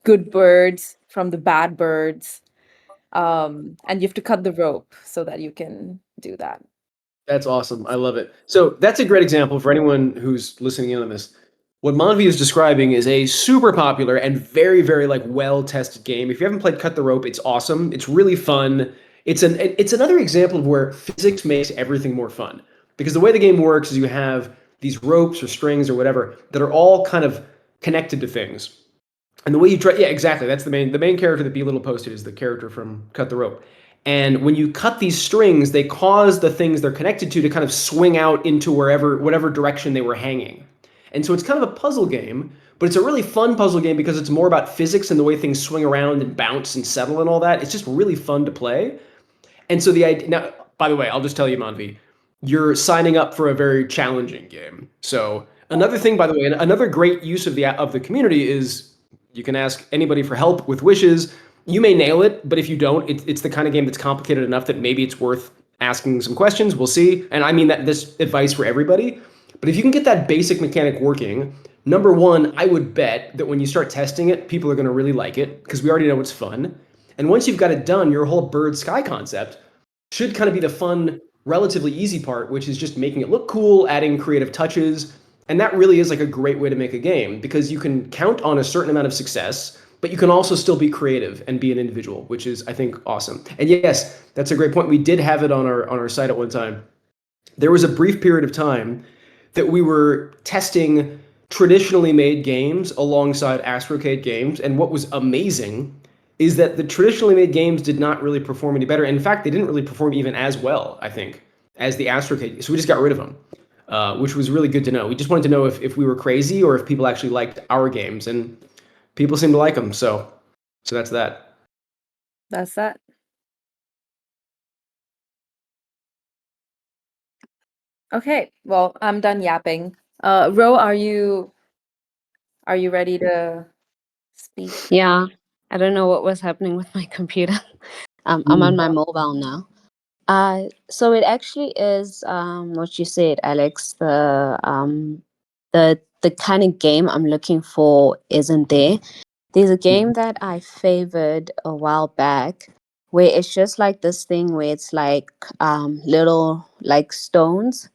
good birds from the bad birds. And you have to cut the rope so that you can do that. That's awesome. I love it. So that's a great example for anyone who's listening in on this. What Manvi is describing is a super popular and very, very like well-tested game. If you haven't played Cut the Rope, it's awesome. It's really fun. It's another example of where physics makes everything more fun. Because the way the game works is you have these ropes or strings or whatever that are all kind of connected to things. And the way you try, yeah, exactly. That's the main character that B Little posted is the character from Cut the Rope. And when you cut these strings, they cause the things they're connected to kind of swing out into whatever direction they were hanging. And so it's kind of a puzzle game, but it's a really fun puzzle game because it's more about physics and the way things swing around and bounce and settle and all that. It's just really fun to play. And so the idea now, by the way, I'll just tell you, Manvi, you're signing up for a very challenging game. So another thing, by the way, another great use of the community is you can ask anybody for help with wishes. You may nail it, but if you don't, it's the kind of game that's complicated enough that maybe it's worth asking some questions. We'll see. And I mean that this advice for everybody. But if you can get that basic mechanic working, number one, I would bet that when you start testing it, people are going to really like it because we already know it's fun. And once you've got it done, your whole bird sky concept should kind of be the fun, relatively easy part, which is just making it look cool, adding creative touches. And that really is like a great way to make a game because you can count on a certain amount of success, but you can also still be creative and be an individual, which is, I think, awesome. And yes, that's a great point. We did have it on our site at one time. There was a brief period of time that we were testing traditionally made games alongside Astrocade games. And what was amazing is that the traditionally made games did not really perform any better. In fact, they didn't really perform even as well, I think, as the Astrocade. So we just got rid of them, which was really good to know. We just wanted to know if we were crazy or if people actually liked our games, and people seem to like them. So that's that. That's that. Okay, well, I'm done yapping. Ro, are you ready to speak? Yeah, I don't know what was happening with my computer. I'm on my mobile now. So it actually is what you said, Alex. The kind of game I'm looking for isn't there. There's a game that I favored a while back where it's just like this thing where it's like little like stones,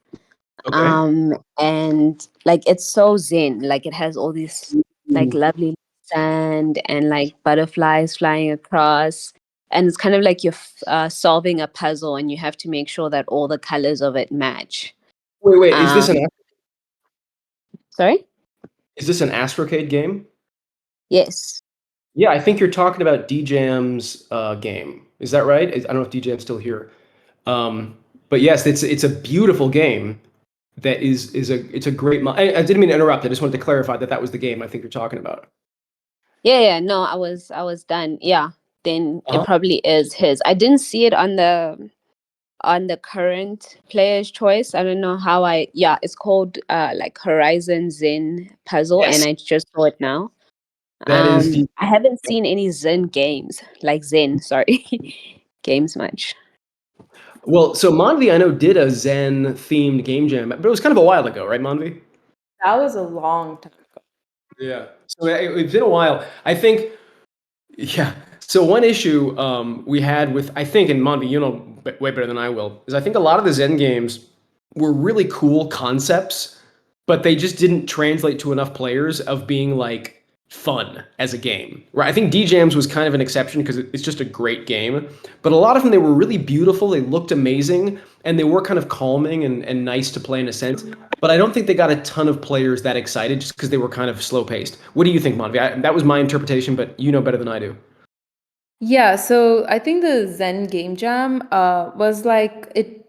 Okay. and like it's so zen. Like it has all these like lovely sand and like butterflies flying across, and it's kind of like you're solving a puzzle and you have to make sure that all the colors of it match. Wait. Is this Sorry. an Astrocade game? Yes. Yeah, I think you're talking about DJam's game. Is that right? I don't know if DJam's still here. But yes, it's a beautiful game. That it's a great. I didn't mean to interrupt. I just wanted to clarify that was the game I think you're talking about. Yeah. No, I was done. Yeah. Then it Uh-huh. probably is his. I didn't see it on the current player's choice. I don't know how yeah, it's called like Horizon Zen Puzzle, and Yes, I just saw it now. that is. I haven't seen any Zen games, like Zen, sorry, games much. Well, so Manvi I know did a Zen themed game jam, but it was kind of a while ago, right, Manvi? That was a long time ago. Yeah. So it's been a while. I think. Yeah. So one issue we had with I think, and Manvi, you know way better than I will, is I think a lot of the Zen games were really cool concepts, but they just didn't translate to enough players of being like fun as a game. Right? I think DJams was kind of an exception because it's just a great game, but a lot of them they were really beautiful, they looked amazing, and they were kind of calming and nice to play in a sense. But I don't think they got a ton of players that excited just because they were kind of slow paced. What do you think, Manvi? That was my interpretation, but you know better than I do. Yeah, so I think the Zen Game Jam was like it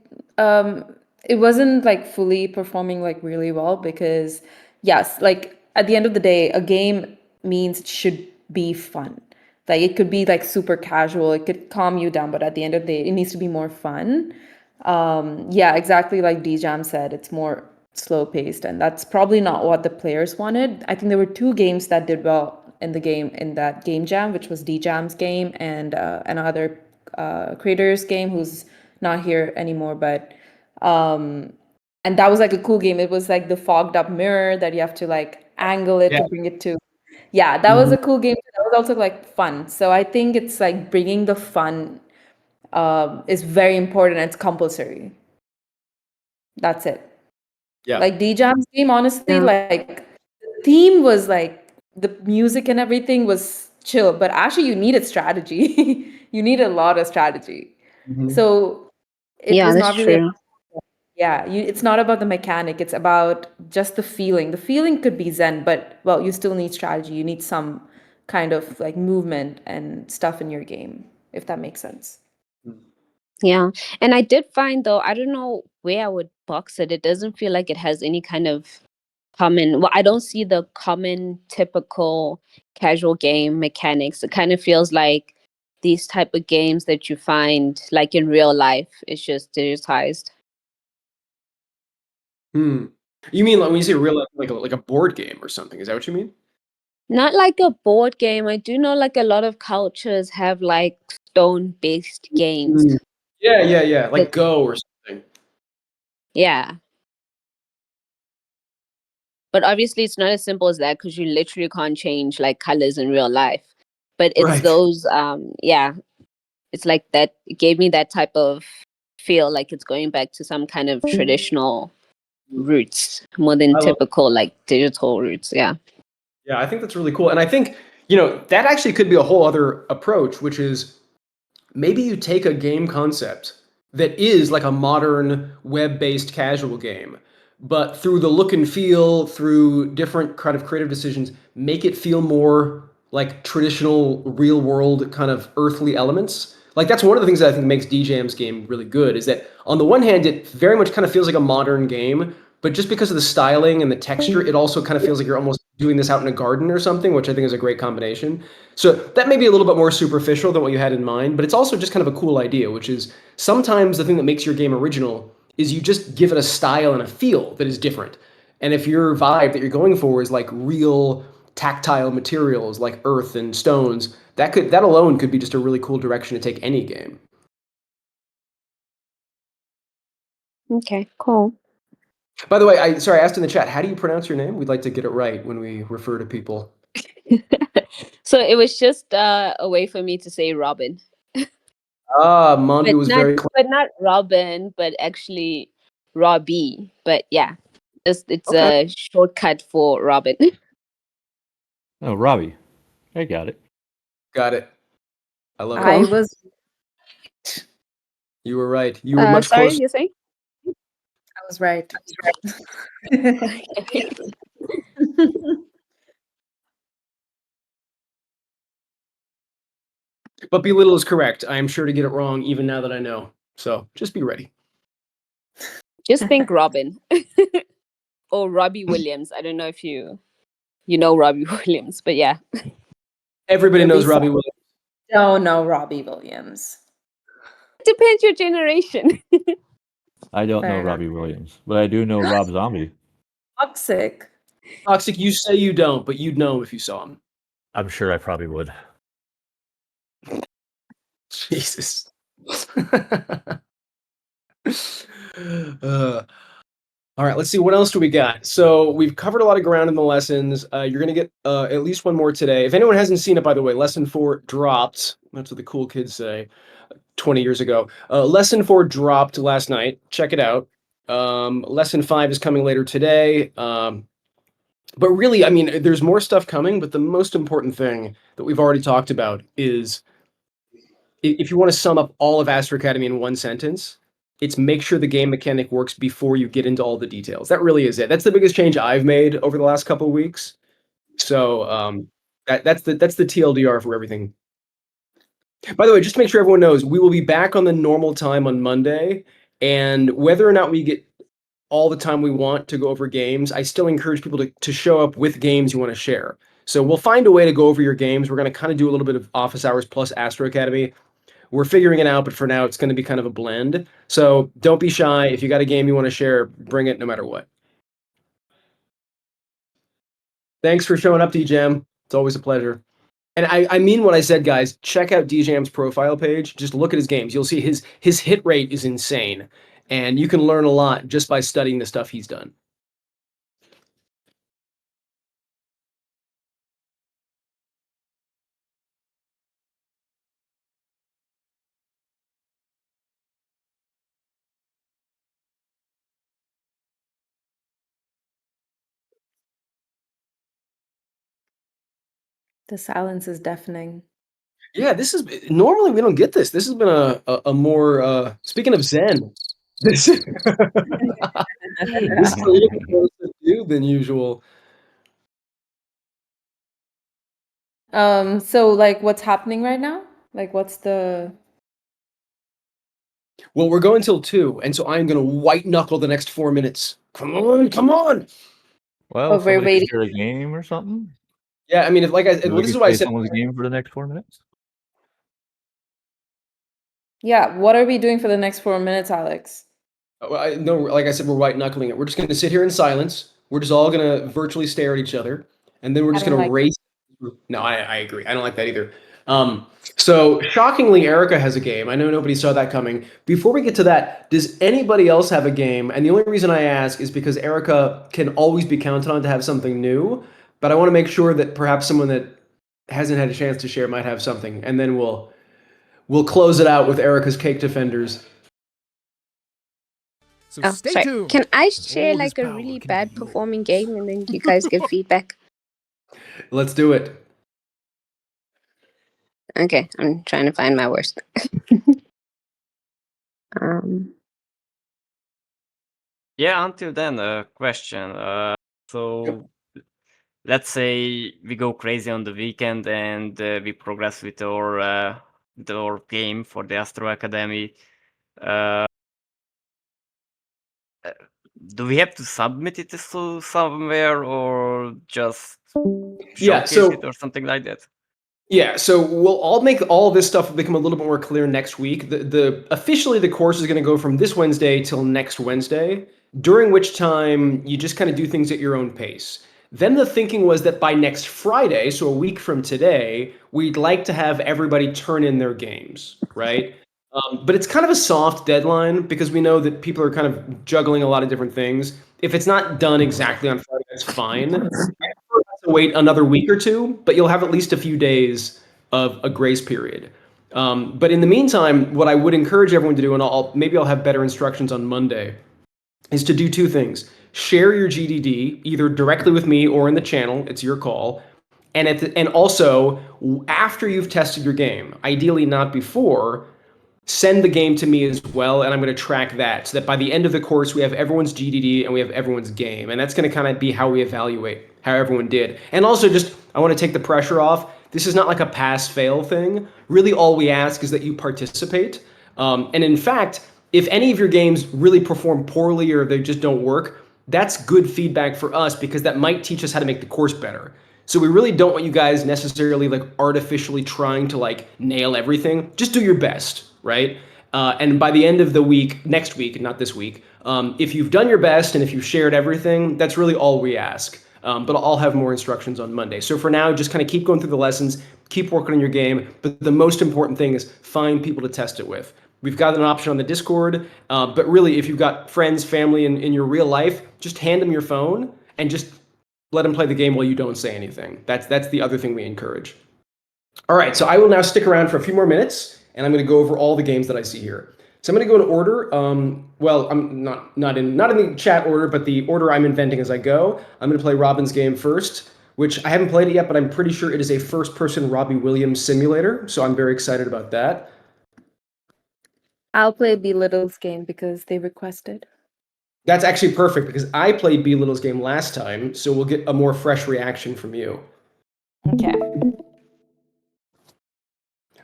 wasn't like fully performing like really well because yes, like at the end of the day, a game means it should be fun. Like it could be like super casual, it could calm you down, but at the end of the day, it needs to be more fun. Yeah, exactly like DJam said, it's more slow paced, and that's probably not what the players wanted. I think there were two games that did well in that game jam, which was DJam's game and another creator's game who's not here anymore, but and that was like a cool game. It was like the fogged up mirror that you have to like angle it Yeah. to bring it to. Yeah, that was a cool game. That was also like fun. So I think it's like bringing the fun is very important. And it's compulsory. That's it. Yeah. Like DJam's game, honestly, Yeah. like the theme was like the music and everything was chill, but actually you needed strategy. You need a lot of strategy. So it Yeah, was that's not really true. it's not about the mechanic, it's about just the feeling. The feeling could be zen, but well, you still need strategy. You need some kind of like movement and stuff in your game, if that makes sense. Yeah. And I did find though, I don't know where I would box it. It doesn't feel like it has any kind of common, well, I don't see the common typical casual game mechanics. It kind of feels like these type of games that you find like in real life. It's just digitized. Hmm. You mean like when you say real life, like a board game or something? Is that what you mean? Not like a board game. I do know like a lot of cultures have like stone-based games. Mm. Yeah. Like That, Go or something. yeah. But obviously it's not as simple as that because you literally can't change like colors in real life. But it's Right. those yeah, it's like that. It gave me that type of feel like it's going back to some kind of traditional roots more than I love typical like digital roots. Yeah. Yeah, I think that's really cool. And I think, that actually could be a whole other approach, which is maybe you take a game concept that is like a modern web-based casual game, but through the look and feel, through different kind of creative decisions, make it feel more like traditional real world kind of earthly elements. Like that's one of the things that I think makes DJM's game really good is that on the one hand, it very much kind of feels like a modern game, but just because of the styling and the texture, it also kind of feels like you're almost doing this out in a garden or something, which I think is a great combination. So that may be a little bit more superficial than what you had in mind, but it's also just kind of a cool idea, which is sometimes the thing that makes your game original is you just give it a style and a feel that is different. And if your vibe that you're going for is like real tactile materials like earth and stones, that alone could be just a really cool direction to take any game. Okay, cool. By the way, I asked in the chat, how do you pronounce your name? We'd like to get it right when we refer to people. So it was just a way for me to say Robin. Ah, Mondi But was not very clever. but not Robin, but actually Robbie. But yeah, it's Okay, a shortcut for Robin. Oh, Robbie, I got it. got it. I love it. I Cool. was You were right. You were much Sorry, closer. you're saying? I was right. But belittle is correct. I am sure to get it wrong even now that I know. So just be ready. Just think Robin or Robbie Williams. I don't know if you know Robbie Williams, but yeah. Everybody There'll be knows some Robbie Williams. don't know Robbie Williams. Depends your generation. I don't know Fair enough. Robbie Williams, but I do know Rob Zombie. Toxic. Toxic, you say you don't, but you'd know if you saw him. I'm sure I probably would. Jesus. All right, let's see. What else do we got? So we've covered a lot of ground in the lessons. You're going to get at least one more today. If anyone hasn't seen it, by the way, lesson 4 dropped. That's what the cool kids say 20 years ago. Lesson 4 dropped last night. Check it out. Lesson 5 is coming later today. But really, I mean, there's more stuff coming, but the most important thing that we've already talked about is if you want to sum up all of Astro Academy in one sentence, it's make sure the game mechanic works before you get into all the details. That really is it. That's the biggest change I've made over the last couple of weeks. So that's the TLDR for everything. By the way, just to make sure everyone knows, we will be back on the normal time on Monday, and whether or not we get all the time we want to go over games, I still encourage people to show up with games you want to share. So we'll find a way to go over your games. We're going to kind of do a little bit of office hours plus Astro Academy. We're figuring it out, but for now, it's going to be kind of a blend. So don't be shy. If you got a game you want to share, bring it no matter what. Thanks for showing up, DJam. It's always a pleasure. And I mean what I said, guys. Check out DJam's profile page. Just look at his games. You'll see his hit rate is insane. And you can learn a lot just by studying the stuff he's done. The silence is deafening. Yeah, this is normally we don't get this. This has been a more speaking of Zen. This this is a little bit more subdued than usual. So like what's happening right now? Like what's the Well, we're going till 2, and so I'm gonna white knuckle the next 4 minutes. Come on, come on. Well, Oh, we're somebody could waiting. share a game or something. Yeah, I mean, if like I Maybe well, we this is could why I play said someone's game for the next 4 minutes. Yeah, what are we doing for the next 4 minutes, Alex? no, like I said, we're white knuckling it. We're just gonna sit here in silence. We're just all gonna virtually stare at each other, and then we're I just don't gonna like race. No, I agree. I don't like that either. So shockingly, Erica has a game. I know nobody saw that coming. Before we get to that, does anybody else have a game? And the only reason I ask is because Erica can always be counted on to have something new, but I want to make sure that perhaps someone that hasn't had a chance to share might have something, and then we'll close it out with Erica's Cake Defenders. So Oh, stay sorry. tuned. Can I and share all his like a power really can bad be performing yours. game and then you guys give feedback? Let's do it. Okay, I'm trying to find my worst. um, Yeah, until then, a question. So let's say we go crazy on the weekend and we progress with our game for the Astro Academy. Uh, do we have to submit it to somewhere or just Yeah, showcase so it or something like that? Yeah, so we'll all make all this stuff become a little bit more clear next week. The officially the course is going to go from this Wednesday till next Wednesday, during which time you just kind of do things at your own pace. Then the thinking was that by next Friday, so a week from today, we'd like to have everybody turn in their games, right? But it's kind of a soft deadline because we know that people are kind of juggling a lot of different things. If it's not done exactly on Friday, that's fine to wait another week or two, but you'll have at least a few days of a grace period. But in the meantime, what I would encourage everyone to do, and maybe I'll have better instructions on Monday, is to do two things: share your GDD either directly with me or in the channel. It's your call. And also after you've tested your game, ideally not before, send the game to me as well, and I'm going to track that so that by the end of the course we have everyone's GDD and we have everyone's game, and that's going to kind of be how we evaluate how everyone did. And also, just I want to take the pressure off. This is not like a pass-fail thing. Really, all we ask is that you participate. And in fact, if any of your games really perform poorly or they just don't work, that's good feedback for us because that might teach us how to make the course better. So we really don't want you guys necessarily like artificially trying to like nail everything. Just do your best, right? And by the end of the week, next week, not this week, if you've done your best and if you've shared everything, that's really all we ask. But I'll have more instructions on Monday. So for now, just kind of keep going through the lessons, keep working on your game. But the most important thing is find people to test it with. We've got an option on the Discord, but really, if you've got friends, family in your real life, just hand them your phone and just let them play the game while you don't say anything. That's the other thing we encourage. All right, so I will now stick around for a few more minutes, and I'm going to go over all the games that I see here. So I'm going to go in order. Well, I'm not in the chat order, but the order I'm inventing as I go. I'm going to play Robin's game first, which I haven't played it yet, but I'm pretty sure it is a first-person Robbie Williams simulator. So I'm very excited about that. I'll play B Little's game because they requested. That's actually perfect because I played B Little's game last time, so we'll get a more fresh reaction from you. Okay.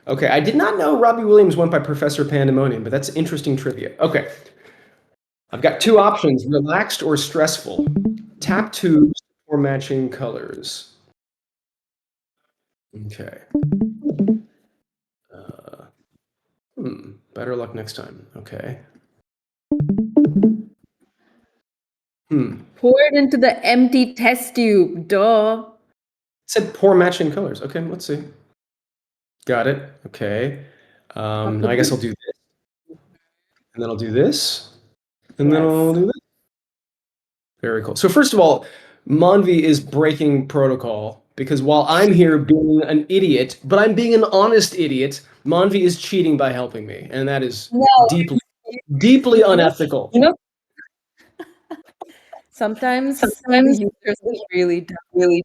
Okay, I did not know Robbie Williams went by Professor Pandemonium, but that's interesting trivia. Okay. I've got two options: relaxed or stressful. Tap tubes or matching colors. Okay. Better luck next time. Okay. Pour it into the empty test tube. Duh. It said pour matching colors. Okay, let's see. Got it. Okay. Now I guess I'll do this. And then I'll do this. And then I'll do this. Very cool. So first of all, Monvi is breaking protocol because while I'm here being an idiot, but I'm being an honest idiot, Monvi is cheating by helping me, and that is deeply, deeply unethical. You know, sometimes users are really dumb.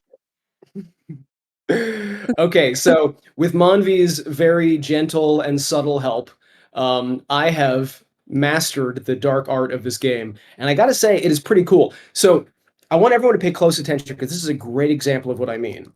Okay, so with Monvi's very gentle and subtle help, I have mastered the dark art of this game, and I gotta say, it is pretty cool. So I want everyone to pay close attention because this is a great example of what I mean.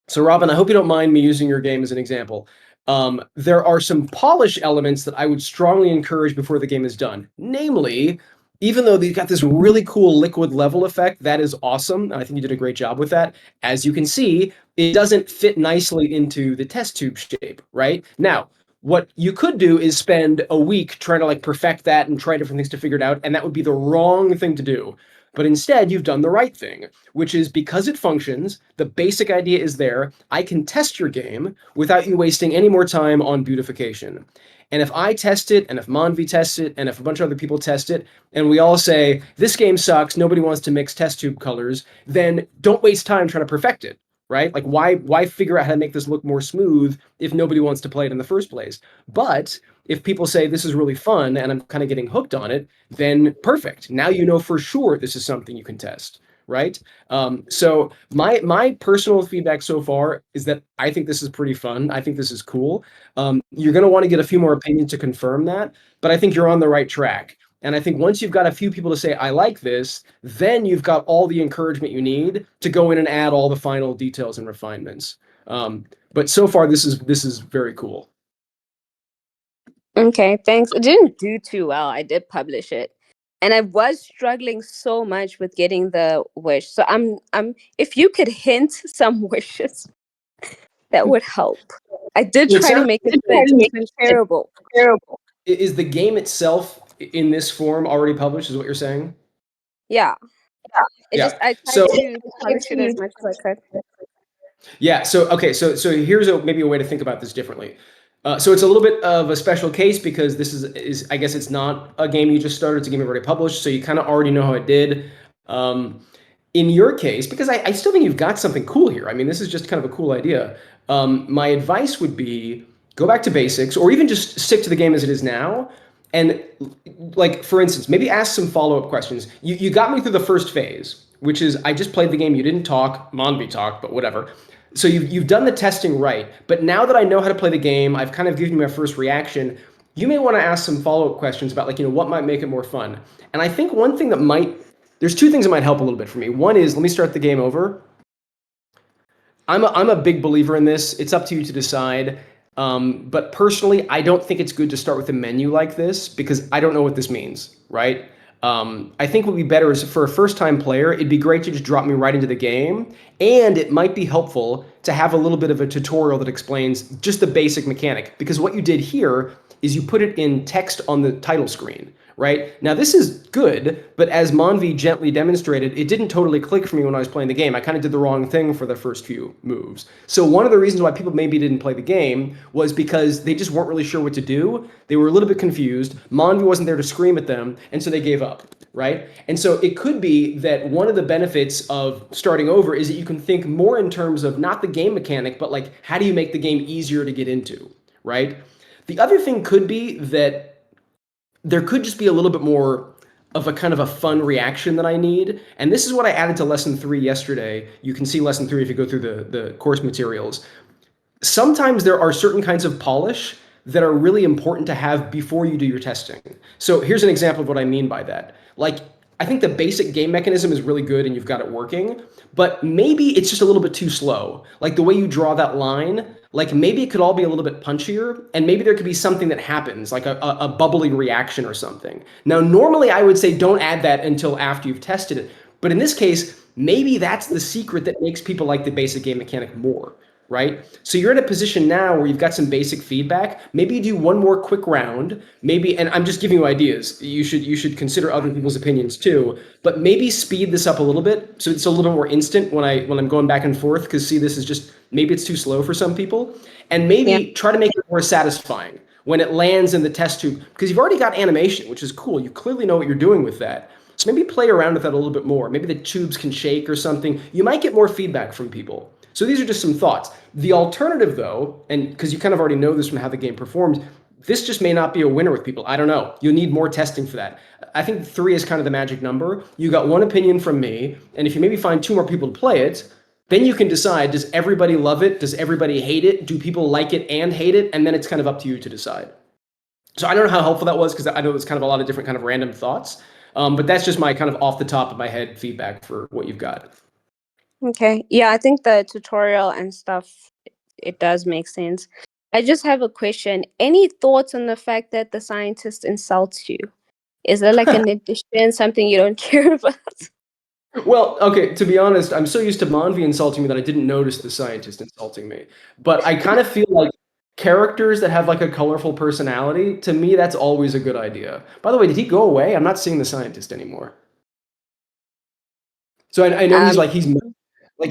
So Robin, I hope you don't mind me using your game as an example. There are some polish elements that I would strongly encourage before the game is done. Namely, even though they've got this really cool liquid level effect, that is awesome. And I think you did a great job with that. As you can see, it doesn't fit nicely into the test tube shape, right? Now, what you could do is spend a week trying to like perfect that and try different things to figure it out, and that would be the wrong thing to do. But instead, you've done the right thing, which is because it functions, the basic idea is there. I can test your game without you wasting any more time on beautification. And if I test it, and if Monvi tests it, and if a bunch of other people test it, and we all say, this game sucks, nobody wants to mix test tube colors, then don't waste time trying to perfect it, right? Like, why figure out how to make this look more smooth if nobody wants to play it in the first place? But if people say this is really fun and I'm kind of getting hooked on it, then perfect. Now you know for sure this is something you can test, right? So my personal feedback so far is that I think this is pretty fun. I think this is cool. You're going to want to get a few more opinions to confirm that, but I think you're on the right track. And I think once you've got a few people to say, I like this, then you've got all the encouragement you need to go in and add all the final details and refinements. But so far, this is very cool. Okay, thanks. It didn't do too well. I did publish it. And I was struggling so much with getting the wish. So I'm if you could hint some wishes, that would help. I did It try to sounds- make it, but it's been terrible. Is the game itself in this form already published, is what you're saying? Yeah. It Yeah. just I tried So- to publish it as much as I could. Yeah. So okay. So here's maybe a way to think about this differently. So it's a little bit of a special case because this is I guess it's not a game you just started. It's a game you've already published, so you kind of already know how it did. In your case, because I still think you've got something cool here. I mean, this is just kind of a cool idea. My advice would be go back to basics, or even just stick to the game as it is now. And like for instance, maybe ask some follow-up questions. You got me through the first phase, which is I just played the game. You didn't talk, Monvi talked, but whatever. So you've done the testing right. But now that I know how to play the game, I've kind of given you my first reaction. You may want to ask some follow-up questions about like, what might make it more fun. And I think one thing that there's two things that might help a little bit for me. One is, let me start the game over. I'm a big believer in this. It's up to you to decide. But personally, I don't think it's good to start with a menu like this because I don't know what this means, right? I think what would be better is for a first-time player, it'd be great to just drop me right into the game. And it might be helpful to have a little bit of a tutorial that explains just the basic mechanic. Because what you did here is you put it in text on the title screen, right? Now this is good, but as Monvi gently demonstrated, it didn't totally click for me when I was playing the game. I kind of did the wrong thing for the first few moves. So one of the reasons why people maybe didn't play the game was because they just weren't really sure what to do. They were a little bit confused. Monvi wasn't there to scream at them, and so they gave up, right? And so it could be that one of the benefits of starting over is that you can think more in terms of not the game mechanic, but like how do you make the game easier to get into, right? The other thing could be that there could just be a little bit more of a kind of a fun reaction that I need. And this is what I added to lesson 3 yesterday. You can see lesson 3 if you go through the course materials. Sometimes there are certain kinds of polish that are really important to have before you do your testing. So here's an example of what I mean by that. Like, I think the basic game mechanism is really good and you've got it working, but maybe it's just a little bit too slow. Like the way you draw that line, like maybe it could all be a little bit punchier, and maybe there could be something that happens, like a bubbly reaction or something. Now, normally I would say don't add that until after you've tested it, but in this case, maybe that's the secret that makes people like the basic game mechanic more, right? So you're in a position now where you've got some basic feedback. Maybe you do one more quick round, maybe, and I'm just giving you ideas. You should consider other people's opinions too, but maybe speed this up a little bit so it's a little more instant when I'm going back and forth, because see, this is just, maybe it's too slow for some people. And maybe try to make it more satisfying when it lands in the test tube, because you've already got animation, which is cool. You clearly know what you're doing with that. So maybe play around with that a little bit more. Maybe the tubes can shake or something. You might get more feedback from people. So these are just some thoughts. The alternative, though, and because you kind of already know this from how the game performs, this just may not be a winner with people. I don't know. You'll need more testing for that. I think 3 is kind of the magic number. You got one opinion from me, and if you maybe find 2 more people to play it, then you can decide, does everybody love it? Does everybody hate it? Do people like it and hate it? And then it's kind of up to you to decide. So I don't know how helpful that was, because I know it's kind of a lot of different kind of random thoughts. But that's just my kind of off the top of my head feedback for what you've got. Okay. Yeah, I think the tutorial and stuff, it does make sense. I just have a question. Any thoughts on the fact that the scientist insults you? Is there like an addition, something you don't care about? Well, okay, to be honest, I'm so used to Manvi insulting me that I didn't notice the scientist insulting me. But I kind of feel like characters that have like a colorful personality, to me, that's always a good idea. By the way, did he go away? I'm not seeing the scientist anymore. So I know Um,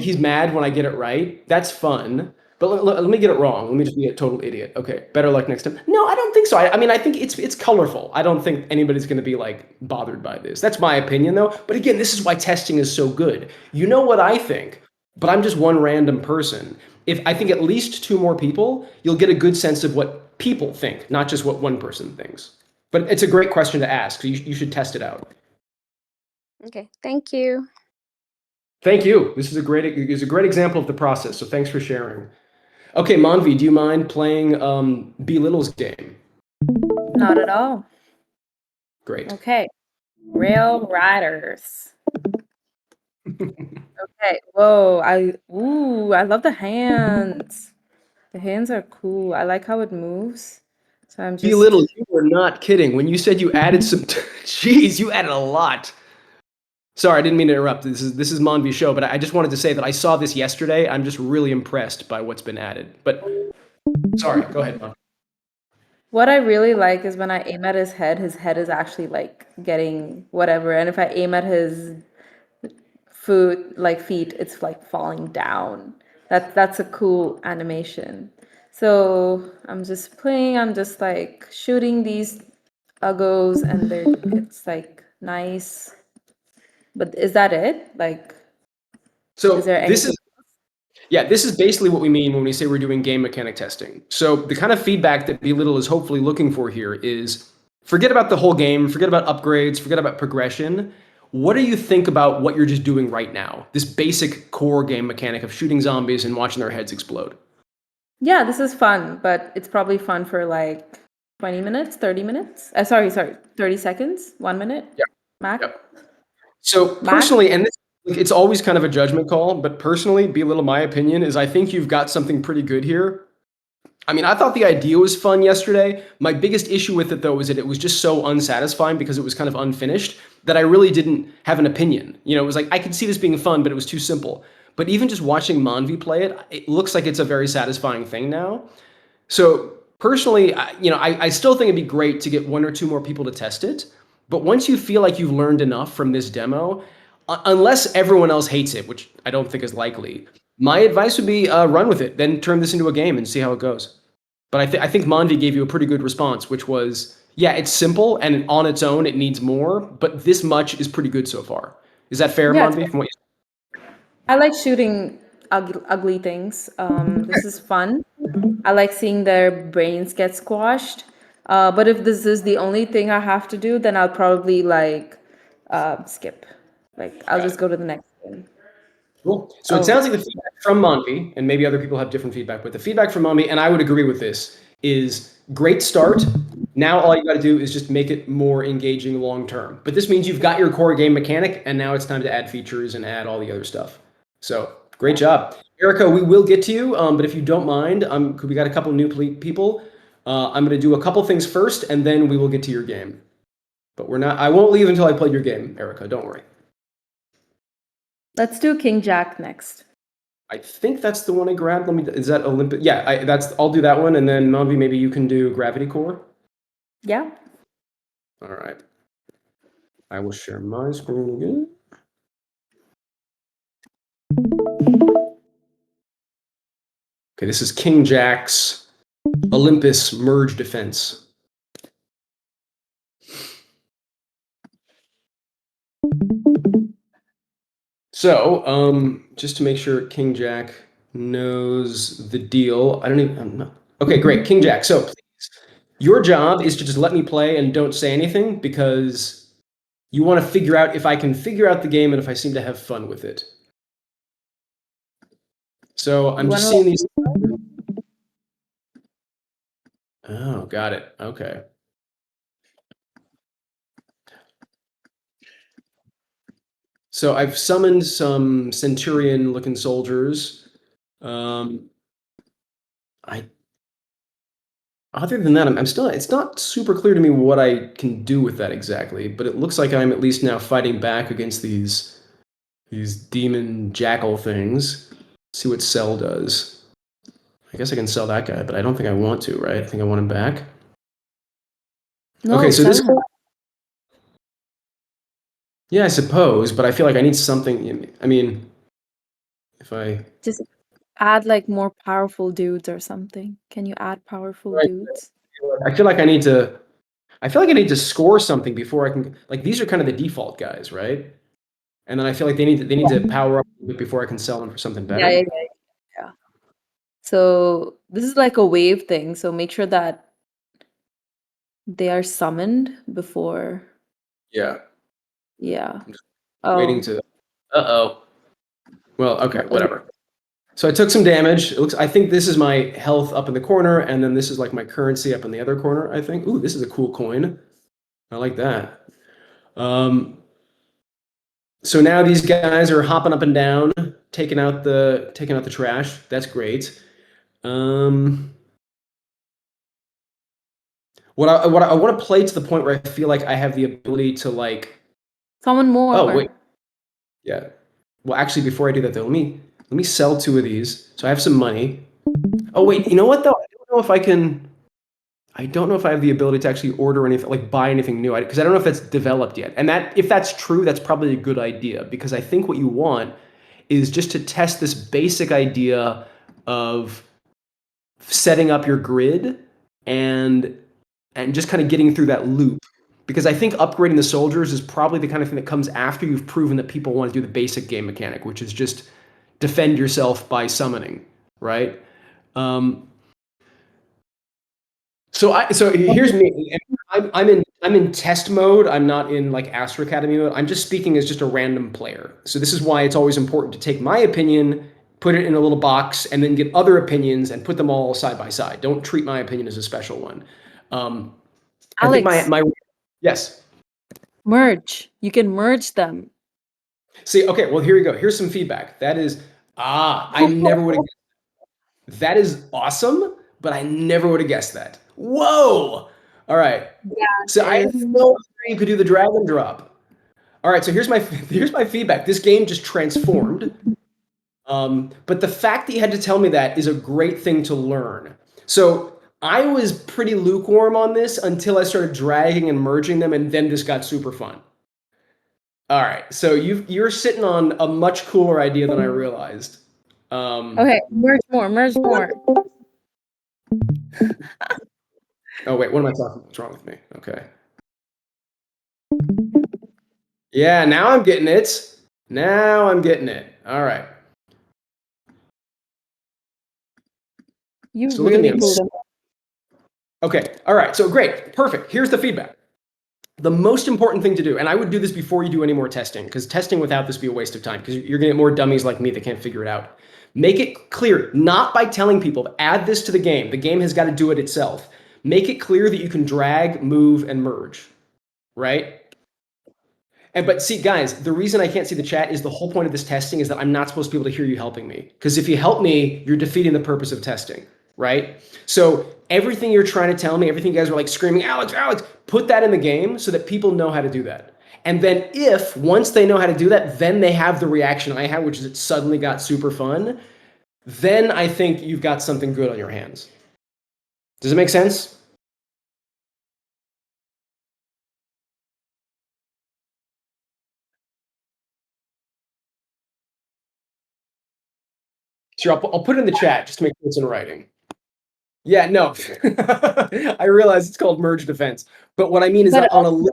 he's mad when I get it right. That's fun. But let me get it wrong. Let me just be a total idiot. Okay, better luck next time. No, I don't think so. I mean, I think it's colorful. I don't think anybody's going to be like bothered by this. That's my opinion, though. But again, this is why testing is so good. You know what I think, but I'm just one random person. If I think at least two more people, you'll get a good sense of what people think, not just what one person thinks. But it's a great question to ask. So you should test it out. okay, thank you. Thank you. This is a great example of the process. So thanks for sharing. Okay, Manvi, do you mind playing B Little's game? Not at all. Great. Okay. Rail Riders. Okay. Whoa. I love the hands. The hands are cool. I like how it moves. So I'm B just Little, you were not kidding. When you said you added some, jeez, you added a lot. Sorry, I didn't mean to interrupt. This is Manvi's show, but I just wanted to say that I saw this yesterday. I'm just really impressed by what's been added. But sorry, go ahead, Manvi. what I really like is when I aim at his head is actually like getting whatever. And if I aim at his feet, it's like falling down. That's a cool animation. So I'm just playing, I'm just like shooting these uggos and it's like nice. But is that it? Like, is So there anything? this is basically what we mean when we say we're doing game mechanic testing. So the kind of feedback that B Little is hopefully looking for here is forget about the whole game, forget about upgrades, forget about progression. What do you think about what you're just doing right now? This basic core game mechanic of shooting zombies and watching their heads explode. Yeah, this is fun, but it's probably fun for like 20 minutes, 30 minutes. Sorry, 30 seconds, 1 minute. Yeah. Max. Yep. So Max. personally, and this, it's always kind of a judgment call, but personally, be a little my opinion is I think you've got something pretty good here. I mean, I thought the idea was fun yesterday. My biggest issue with it, though, was that it was just so unsatisfying because it was kind of unfinished that I really didn't have an opinion. You know, it was like I could see this being fun, but it was too simple. But even just watching Manvi play it, it looks like it's a very satisfying thing now. So personally, I still think it'd be great to get one or two more people to test it. But once you feel like you've learned enough from this demo, unless everyone else hates it, which I don't think is likely, my advice would be run with it. Then turn this into a game and see how it goes. But I think Manvi gave you a pretty good response, which was, yeah, it's simple and on its own it needs more, but this much is pretty good so far. Is that fair, Yeah, Manvi? From what I like shooting ugly things. This is fun. I like seeing their brains get squashed. But if this is the only thing I have to do, then I'll probably like skip. Like I'll Got just it. go to the next one. Cool. So it Oh, sounds like the feedback from Monvi, and maybe other people have different feedback, but the feedback from Monvi, and I would agree with this, is great start. Now all you got to do is just make it more engaging long term. But this means you've got your core game mechanic, and now it's time to add features and add all the other stuff. So great job, Erica. We will get to you, but if you don't mind, 'cause we got a couple new people. I'm going to do a couple things first, and then we will get to your game. But we're not. I won't leave until I play your game, Erica. Don't worry. let's do King Jack next. I think that's the one I grabbed. Is that Olympic? Yeah, I'll do that one, and then Mavi, maybe you can do Gravity Core. Yeah. All right. I will share my screen again. Okay, this is King Jack's Olympus Merge Defense. So, just to make sure King Jack knows the deal, I don't even. I'm not, okay, great, King Jack. So, please, your job is to just let me play and don't say anything because you want to figure out if I can figure out the game and if I seem to have fun with it. So I'm You just wanna seeing these. Oh, got it. Okay. So I've summoned some Centurion-looking soldiers. I other than that, I'm still, it's not super clear to me what I can do with that exactly, but it looks like I'm at least now fighting back against these demon jackal things. See what Cell does. I guess I can sell that guy, but I don't think I want to, right? I think I want him back. No, Okay, so sell this, him. yeah, I suppose, but I feel like I need something. I mean, if I, Just add like more powerful dudes or something. Can you add powerful Right. dudes? I feel like I need to, I feel like I need to score something before I can, like these are kind of the default guys, right? And then I feel like they need to power up a bit before I can sell them for something better. Yeah. So this is like a wave thing. So make sure that they are summoned before. Yeah. Yeah. Waiting Oh, to, uh-oh. Well, okay, whatever. So I took some damage. It looks, I think this is my health up in the corner, and then this is like my currency up in the other corner, I think. Ooh, this is a cool coin. I like that. So now these guys are hopping up and down, taking out the trash. That's great. What I want to play to the point where I feel like I have the ability to like. summon more. Oh wait, yeah. Well, actually, before I do that though, let me sell 2 of these. So I have some money. Oh wait, you know what though? I don't know if I can. I don't know if I have the ability to actually order anything, like buy anything new, because I don't know if that's developed yet. And that, if that's true, that's probably a good idea, because I think what you want is just to test this basic idea of setting up your grid and just kind of getting through that loop. Because I think upgrading the soldiers is probably the kind of thing that comes after you've proven that people want to do the basic game mechanic, which is just defend yourself by summoning, right? Um, so here's me. I'm in test mode. I'm not in like Astro Academy mode. I'm just speaking as just a random player. So this is why it's always important to take my opinion, put it in a little box, and then get other opinions and put them all side by side. Don't treat my opinion as a special one. I think Alex, my yes. merge. You can merge them. See, okay, well here you go. Here's some feedback. That is I never would have. That is awesome, but I never would have guessed that. Whoa! All right. So I is- didn't know you could do the drag and drop. All right, so here's my here's my feedback. This game just transformed. But the fact that you had to tell me that is a great thing to learn. So I was pretty lukewarm on this until I started dragging and merging them, and then this got super fun. All right, so you're sitting on a much cooler idea than I realized. Okay, merge more, merge more. Oh wait, what am I talking? What's wrong with me? Okay. Yeah, now I'm getting it. Now I'm getting it. All right. You So look at me. really pulled them. Okay. All right. So great. Perfect. Here's the feedback. The most important thing to do, and I would do this before you do any more testing, because testing without this would be a waste of time, because you're going to get more dummies like me that can't figure it out. Make it clear, not by telling people, add this to the game. The game has got to do it itself. Make it clear that you can drag, move, and merge, right? But see, guys, the reason I can't see the chat is the whole point of this testing is that I'm not supposed to be able to hear you helping me. Because if you help me, you're defeating the purpose of testing, right? So everything you're trying to tell me, everything you guys are like screaming, Alex, Alex, put that in the game so that people know how to do that. And then if once they know how to do that, then they have the reaction I have, which is it suddenly got super fun, then I think you've got something good on your hands. Does it make sense? Sure, I'll put it in the chat just to make sure it's in writing. Yeah, no. I realize it's called merge defense, but what I mean is But that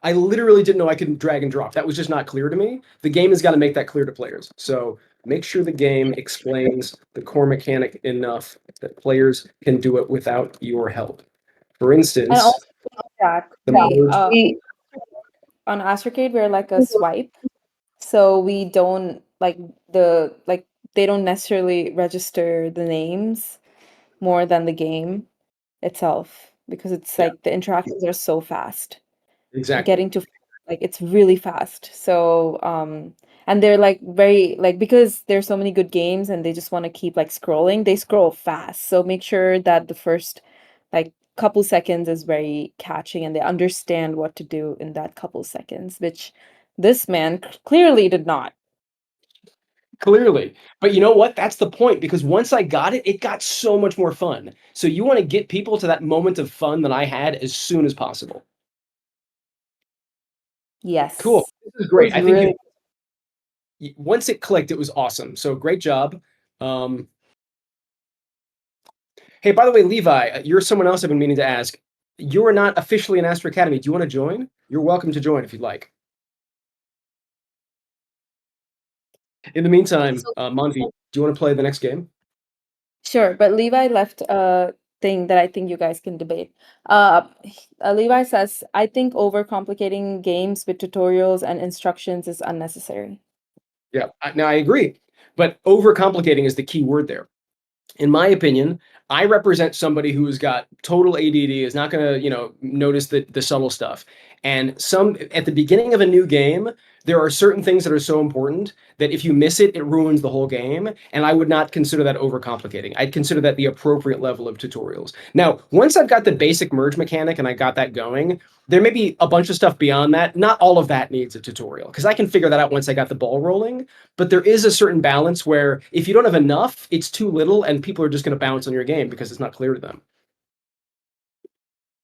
I literally didn't know I could drag and drop. That was just not clear to me. The game has got to make that clear to players. So make sure the game explains the core mechanic enough that players can do it without your help. For and instance, also that the we on Astrocade we're like a swipe, so we don't like they don't necessarily register the names more than the game itself, because it's Yeah. like the interactions are so fast. exactly. Getting to like it's really fast. So and they're like very like, because there's so many good games and they just want to keep like scrolling, they scroll fast. So make sure that the first like couple seconds is very catching, and they understand what to do in that couple seconds, which this man clearly did not. Clearly. But you know what? That's the point, because once I got it, it got so much more fun. So you want to get people to that moment of fun that I had as soon as possible. Yes. Cool. This is It great. was I think really once it clicked, it was awesome. So great job. Hey, by the way, Levi, you're someone else I've been meaning to ask. You are not officially an Astro Academy. Do you want to join? You're welcome to join if you'd like. In the meantime, Monvi, do you want to play the next game? sure, but Levi left a thing that I think you guys can debate. Levi says, I think overcomplicating games with tutorials and instructions is unnecessary. Yeah, now I agree. But overcomplicating is the key word there. In my opinion, I represent somebody who's got total ADD, is not going to, notice the subtle stuff. And at the beginning of a new game, there are certain things that are so important that if you miss it, it ruins the whole game. And I would not consider that overcomplicating. I'd consider that the appropriate level of tutorials. Now, once I've got the basic merge mechanic and I got that going, there may be a bunch of stuff beyond that. Not all of that needs a tutorial, because I can figure that out once I got the ball rolling. But there is a certain balance where if you don't have enough, it's too little, and people are just going to bounce on your game because it's not clear to them.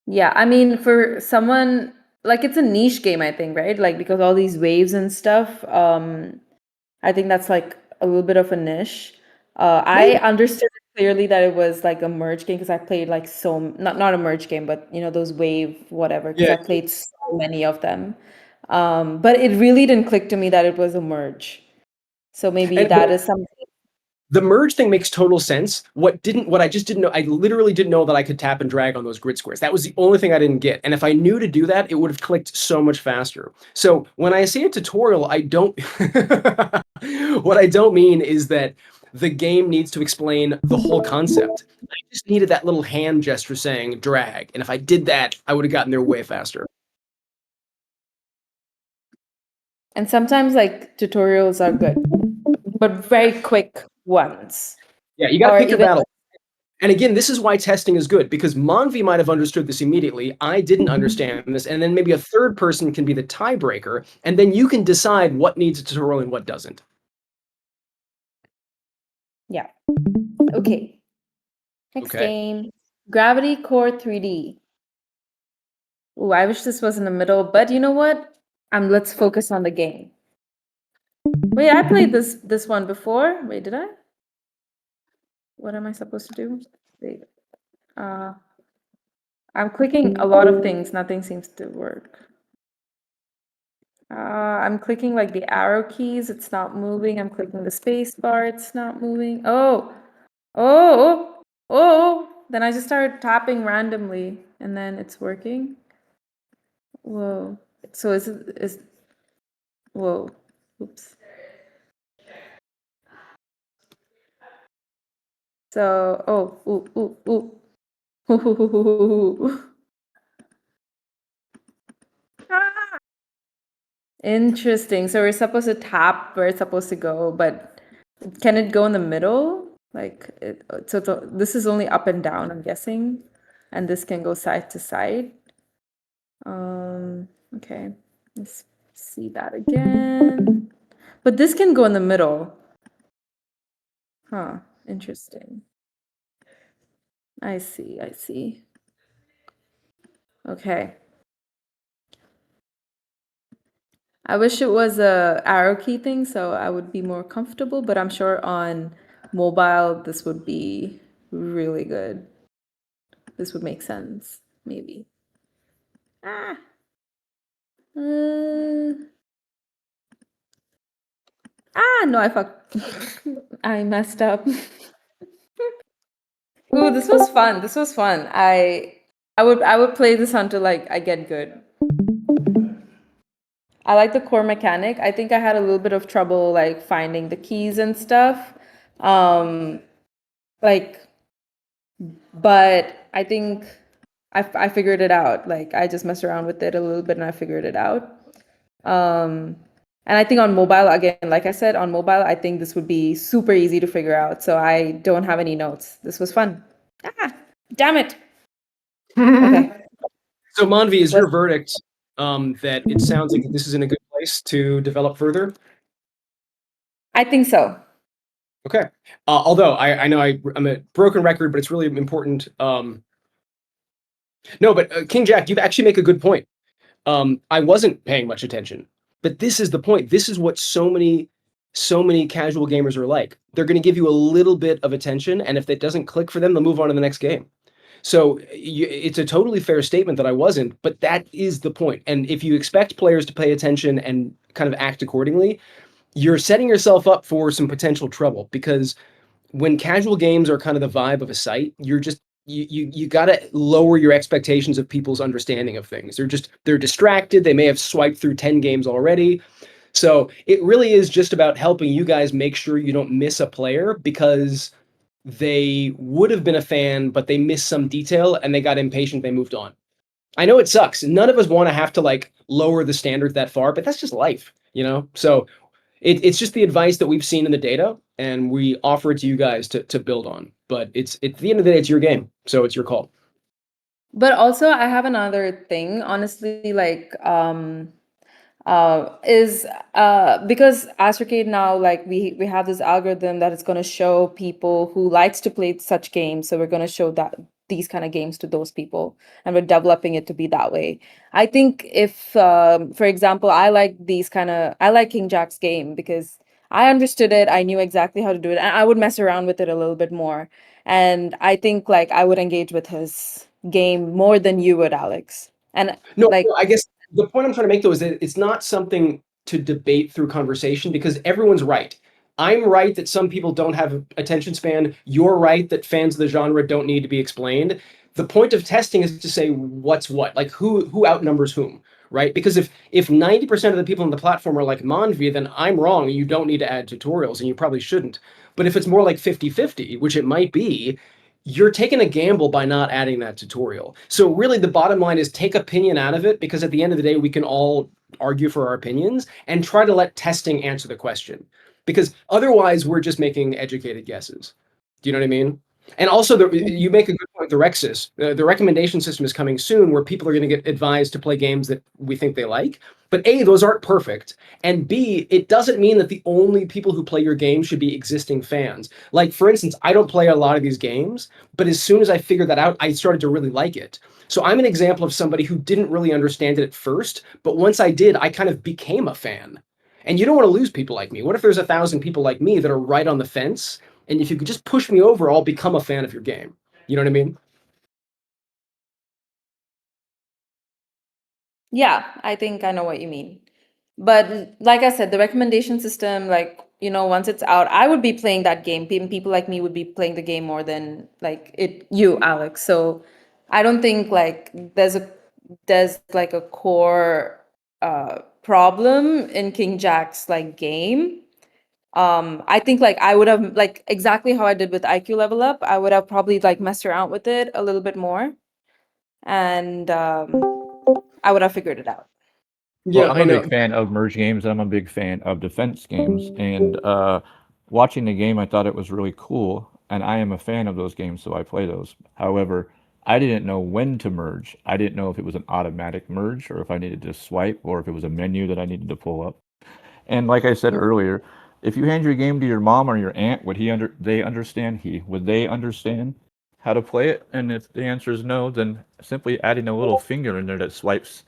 Yeah, I mean, for someone like it's a niche game, I think, right? Like because all these waves and stuff, I think that's like a little bit of a niche. I understood clearly that it was like a merge game because I played like not a merge game, but those wave whatever, because Yeah. I played so many of them. But it really didn't click to me that it was a merge. So maybe And that is something. the merge thing makes total sense. What I just didn't know, I literally didn't know that I could tap and drag on those grid squares. That was the only thing I didn't get. And if I knew to do that, it would have clicked so much faster. So when I say a tutorial, I don't, what I don't mean is that the game needs to explain the whole concept. I just needed that little hand gesture saying drag. And if I did that, I would have gotten there way faster. And sometimes like tutorials are good, but very quick ones. Yeah, you got to Or pick your even battle. And again, this is why testing is good, because Monvi might have understood this immediately. I didn't understand this. And then maybe a third person can be the tiebreaker. And then you can decide what needs a tutorial and what doesn't. yeah. Okay. Next Okay. game. Gravity Core 3D. Ooh, I wish this was in the middle, but you know what? Let's focus on the game. Wait, I played this one before. Wait, did I? What am I supposed to do? Wait. I'm clicking a lot of things. Nothing seems to work. I'm clicking like the arrow keys. It's not moving. I'm clicking the space bar. It's not moving. Oh, oh, oh, oh. Then I just started tapping randomly and then it's working. Whoa. So whoa. Oops. So, oh, ooh, ooh, ooh. Ah! Interesting. So we're supposed to tap where it's supposed to go, but can it go in the middle? Like this is only up and down, I'm guessing, and this can go side to side. Okay, let's see that again. But this can go in the middle. Huh, interesting. I see, I see. Okay. I wish it was a arrow key thing, so I would be more comfortable, but I'm sure on mobile this would be really good. This would make sense, maybe. Ah. No, I fucked. I messed up. Ooh, this was fun. This was fun. I would play this until like I get good. I like the core mechanic. I think I had a little bit of trouble like finding the keys and stuff. Like, but I think I figured it out. Like I just messed around with it a little bit and I figured it out. And I think on mobile, again, like I said, on mobile, I think this would be super easy to figure out. So I don't have any notes. This was fun. Ah, damn it. Okay. So Manvi, is What- your verdict that it sounds like this is in a good place to develop further? I think so. Okay. Although I know I'm a broken record, but it's really important. No, but King Jack, you actually make a good point. I wasn't paying much attention, but this is the point. This is what so many casual gamers are like. They're going to give you a little bit of attention, and if it doesn't click for them, they'll move on to the next game. So it's a totally fair statement that I wasn't, but that is the point. And if you expect players to pay attention and kind of act accordingly, you're setting yourself up for some potential trouble because when casual games are kind of the vibe of a site, you're just you got to lower your expectations of people's understanding of things. They're distracted. They may have swiped through 10 games already. So it really is just about helping you guys make sure you don't miss a player because they would have been a fan, but they missed some detail and they got impatient. They moved on. I know it sucks. None of us want to have to like lower the standard that far, but that's just life, you know? So it's just the advice that we've seen in the data and we offer it to you guys to build on. But it's at the end of the day, it's your game. So it's your call. But also, I have another thing, honestly, like, is because Astrocade now, like, we have this algorithm that is going to show people who likes to play such games. So we're going to show that these kind of games to those people, and we're developing it to be that way. I think if, for example, I like King Jack's game because I understood it, I knew exactly how to do it, and I would mess around with it a little bit more. And I think like I would engage with his game more than you would, Alex. And No, like, no, I guess the point I'm trying to make though is that it's not something to debate through conversation because everyone's right. I'm right that some people don't have attention span. You're right that fans of the genre don't need to be explained. The point of testing is to say what's what, like who outnumbers whom, right? Because if 90% of the people on the platform are like Monvi, then I'm wrong. You don't need to add tutorials and you probably shouldn't. But if it's more like 50-50, which it might be, you're taking a gamble by not adding that tutorial. So really the bottom line is take opinion out of it because at the end of the day we can all argue for our opinions and try to let testing answer the question. Because otherwise we're just making educated guesses. Do you know what I mean? And also you make a good point, the Rexis. The recommendation system is coming soon where people are going to get advised to play games that we think they like. But A, those aren't perfect. And B, it doesn't mean that the only people who play your game should be existing fans. Like, for instance, I don't play a lot of these games, but as soon as I figured that out, I started to really like it. So I'm an example of somebody who didn't really understand it at first, but once I did, I kind of became a fan. And you don't want to lose people like me. What if there's 1,000 people like me that are right on the fence? And if you could just push me over, I'll become a fan of your game. You know what I mean? yeah, I think I know what you mean. But like I said, the recommendation system, like, once it's out, I would be playing that game. People like me would be playing the game more than like you, Alex. So I don't think like there's like a core problem in King Jack's like game. I think like I would have like exactly how I did with IQ Level Up, I would have probably like messed around with it a little bit more, and I would have figured it out. Well, Yeah, I'm I a know. big fan of merge games, and I'm a big fan of defense games. And watching the game, I thought it was really cool, and I am a fan of those games, so I play those. However, I didn't know when to merge. I didn't know if it was an automatic merge, or if I needed to swipe, or if it was a menu that I needed to pull up. And like I said earlier, if you hand your game to your mom or your aunt, would they understand how to play it? And if the answer is no, then simply adding a little finger in there that swipes,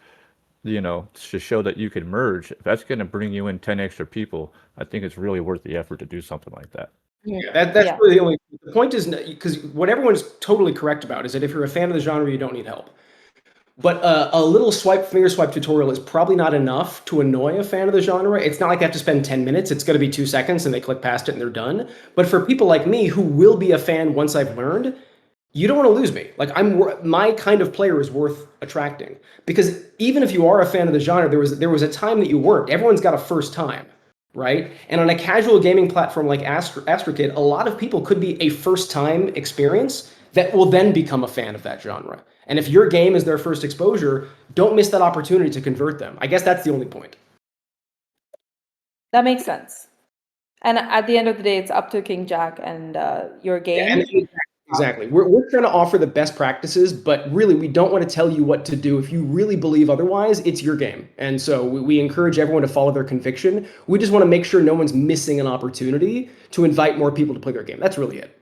to show that you can merge, if that's going to bring you in 10 extra people, I think it's really worth the effort to do something like that. Yeah, that's Yeah. really the point is because what everyone's totally correct about is that if you're a fan of the genre, you don't need help. But a little finger swipe tutorial is probably not enough to annoy a fan of the genre. It's not like they have to spend 10 minutes. It's going to be 2 seconds and they click past it and they're done. But for people like me who will be a fan once I've learned, you don't want to lose me. Like my kind of player is worth attracting because even if you are a fan of the genre, there was a time that you weren't. Everyone's got a first time, right? And on a casual gaming platform like Astrocade, a lot of people could be a first time experience that will then become a fan of that genre. And if your game is their first exposure, don't miss that opportunity to convert them. I guess that's the only point. That makes sense. And at the end of the day, it's up to King Jack and your Yeah, game. Exactly. We're trying to offer the best practices, but really we don't want to tell you what to do. If you really believe otherwise, it's your game. And so we encourage everyone to follow their conviction. We just want to make sure no one's missing an opportunity to invite more people to play their game. That's really it.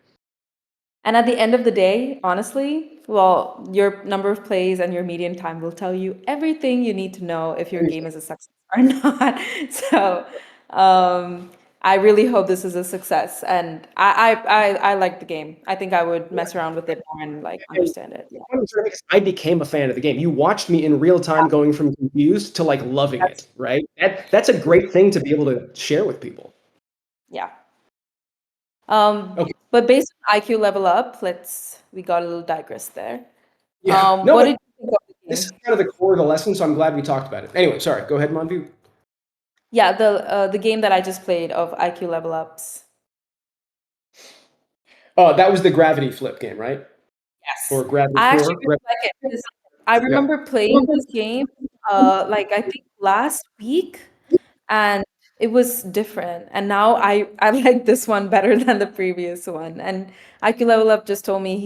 And at the end of the day, honestly, well, your number of plays and your median time will tell you everything you need to know if your game is a success or not. So, I really hope this is a success, and I like the game. I think I would mess around with it more and like understand it. Yeah. I became a fan of the game. You watched me in real time going from confused to like loving it, right? That's a great thing to be able to share with people. Yeah. Okay. But based on IQ level up, we got a little digress there. Yeah. No, What but did you think of the this is game? kind of the core of the lesson, so I'm glad we talked about it. Anyway, sorry. Go ahead, Monview. Yeah, the game that I just played of IQ level ups. Oh, that was the gravity flip game, right? Yes. Or gravity I core. actually really like it because I remember playing this game, like I think last week, and it was different. And now I like this one better than the previous one. And IQ Level Up just told me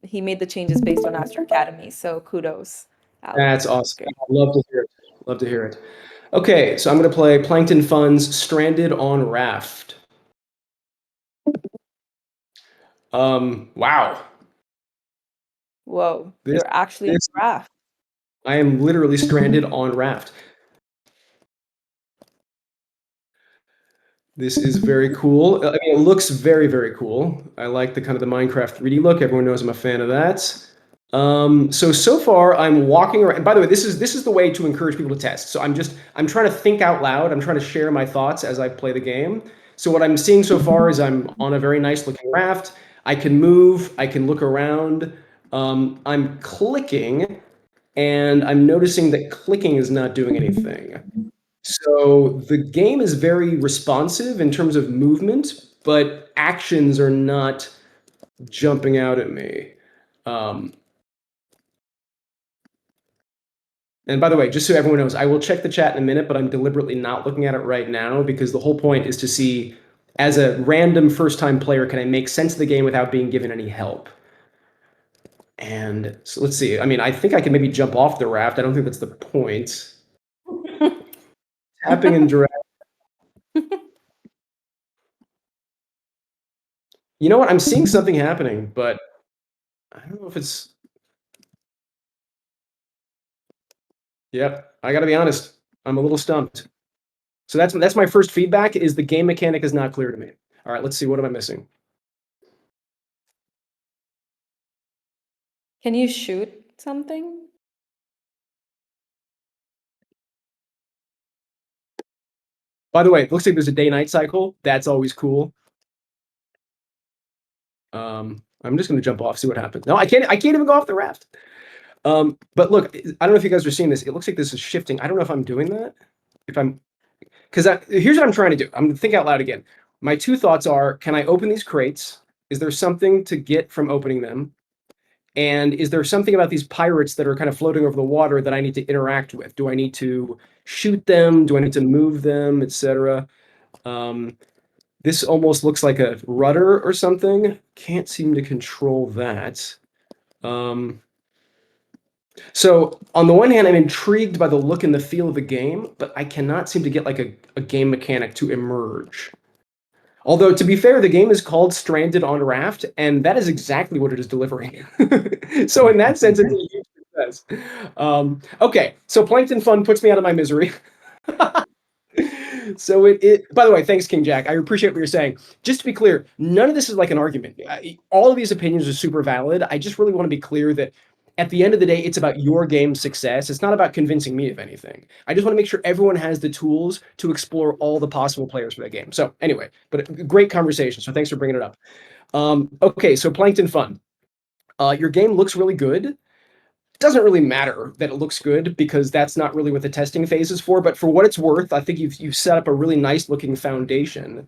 he made the changes based on Astro Academy. So kudos, That's Alex. awesome. Great. I'd love to hear it. Love to hear it. Okay, so I'm going to play Plankton Fun's Stranded on Raft. Wow. Whoa, This, you're actually in this, the raft. I am literally stranded on Raft. This is very cool. I mean, it looks very, very cool. I like the kind of the Minecraft 3D look. Everyone knows I'm a fan of that. So far I'm walking around. By the way, this is the way to encourage people to test. So I'm trying to think out loud. I'm trying to share my thoughts as I play the game. So what I'm seeing so far is I'm on a very nice looking raft. I can move. I can look around. I'm clicking, and I'm noticing that clicking is not doing anything. So the game is very responsive in terms of movement, but actions are not jumping out at me. Um, and by the way, just so everyone knows, I will check the chat in a minute, but I'm deliberately not looking at it right now because the whole point is to see, as a random first-time player, can I make sense of the game without being given any help? And so let's see. I mean, I think I can maybe jump off the raft. I don't think that's the point. Tapping and drag. You know what? I'm seeing something happening, but I don't know if it's. Yep, I got to be honest. I'm a little stumped. So that's my first feedback is the game mechanic is not clear to me. All right, let's see. What am I missing? Can you shoot something? By the way, it looks like there's a day-night cycle. That's always cool. I'm just going to jump off, see what happens. No, I can't. I can't even go off the raft. But look, I don't know if you guys are seeing this. It looks like this is shifting. I don't know if I'm doing that. If I'm, because here's what I'm trying to do. I'm going to think out loud again. My two thoughts are: can I open these crates? Is there something to get from opening them? And is there something about these pirates that are kind of floating over the water that I need to interact with? Do I need to shoot them? Do I need to move them, etc.? This almost looks like a rudder or something. Can't seem to control that. So on the one hand, I'm intrigued by the look and the feel of the game, but I cannot seem to get like a game mechanic to emerge. Although, to be fair, the game is called Stranded on Raft, and that is exactly what it is delivering. So in that sense, it's a huge success. Okay, so Plankton Fun puts me out of my misery. So by the way, thanks, King Jack. I appreciate what you're saying. Just to be clear, none of this is like an argument. All of these opinions are super valid. I just really want to be clear that at the end of the day, it's about your game's success. It's not about convincing me of anything. I just want to make sure everyone has the tools to explore all the possible players for that game. So anyway, but a great conversation. So thanks for bringing it up. Okay, so Plankton Fun. Your game looks really good. Doesn't really matter that it looks good because that's not really what the testing phase is for. But for what it's worth, I think you've set up a really nice looking foundation.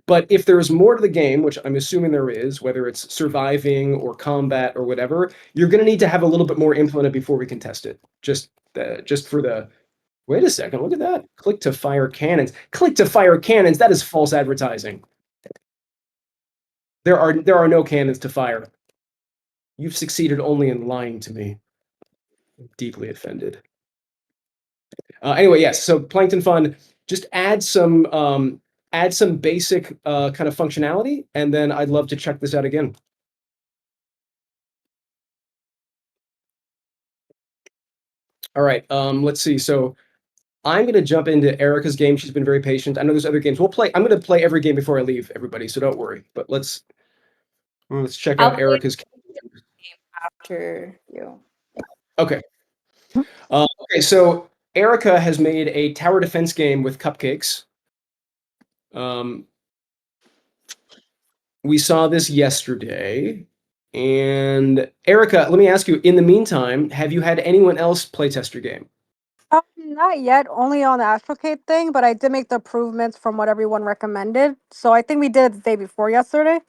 But if there's more to the game, which I'm assuming there is, whether it's surviving or combat or whatever, you're going to need to have a little bit more implemented before we can test it. Just for the. Wait a second, look at that. Click to fire cannons. Click to fire cannons. That is false advertising. There are no cannons to fire. You've succeeded only in lying to me. I'm deeply offended. Anyway, yes. So Plankton Fun, just add some basic kind of functionality, and then I'd love to check this out again. All right. Let's see. So I'm going to jump into Erica's game. She's been very patient. I know there's other games. We'll play. I'm going to play every game before I leave, everybody. So don't worry. But let's check I'll out play Erica's. after you. Okay. Okay. So Erica has made a tower defense game with cupcakes. We saw this yesterday. And Erica, let me ask you, in the meantime, have you had anyone else play test your game? Not yet, only on the Astrocade thing, but I did make the improvements from what everyone recommended. So I think we did it the day before yesterday.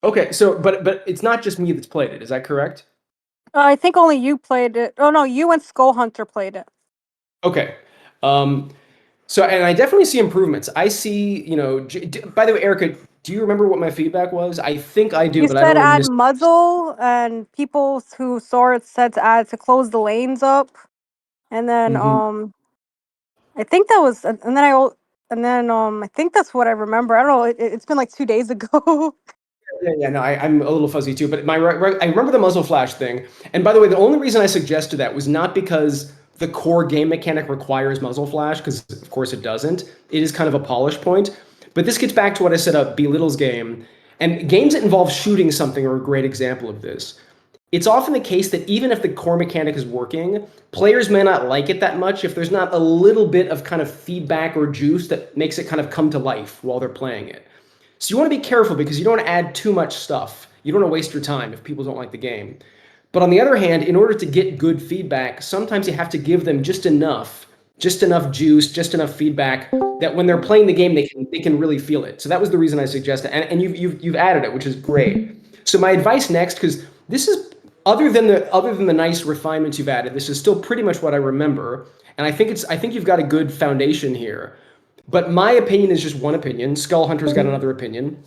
Okay, so but it's not just me that's played it, is that correct? I think only you played it. Oh no, you and Skull Hunter played it. Okay. So, and I definitely see improvements. I see, by the way, Erica, do you remember what my feedback was? I think I do, You but I said don't want to add miss. muzzle, and people who saw it said to add to close the lanes up, and then Mhm. I think that was, and then I think that's what I remember. I don't know. It's been like 2 days ago. Yeah, no, I'm a little fuzzy too, but I remember the muzzle flash thing. And by the way, the only reason I suggested that was not because the core game mechanic requires muzzle flash, because of course it doesn't. It is kind of a polish point. But this gets back to what I said about Belittle's game. And games that involve shooting something are a great example of this. It's often the case that even if the core mechanic is working, players may not like it that much if there's not a little bit of kind of feedback or juice that makes it kind of come to life while they're playing it. So you want to be careful because you don't want to add too much stuff. You don't want to waste your time if people don't like the game. But on the other hand, in order to get good feedback, sometimes you have to give them just enough juice, just enough feedback that when they're playing the game, they can really feel it. So that was the reason I suggested, and you've added it, which is great. So my advice next, because this is other than the nice refinements you've added, this is still pretty much what I remember, and I think you've got a good foundation here. But my opinion is just one opinion. Skull Hunter's got another opinion.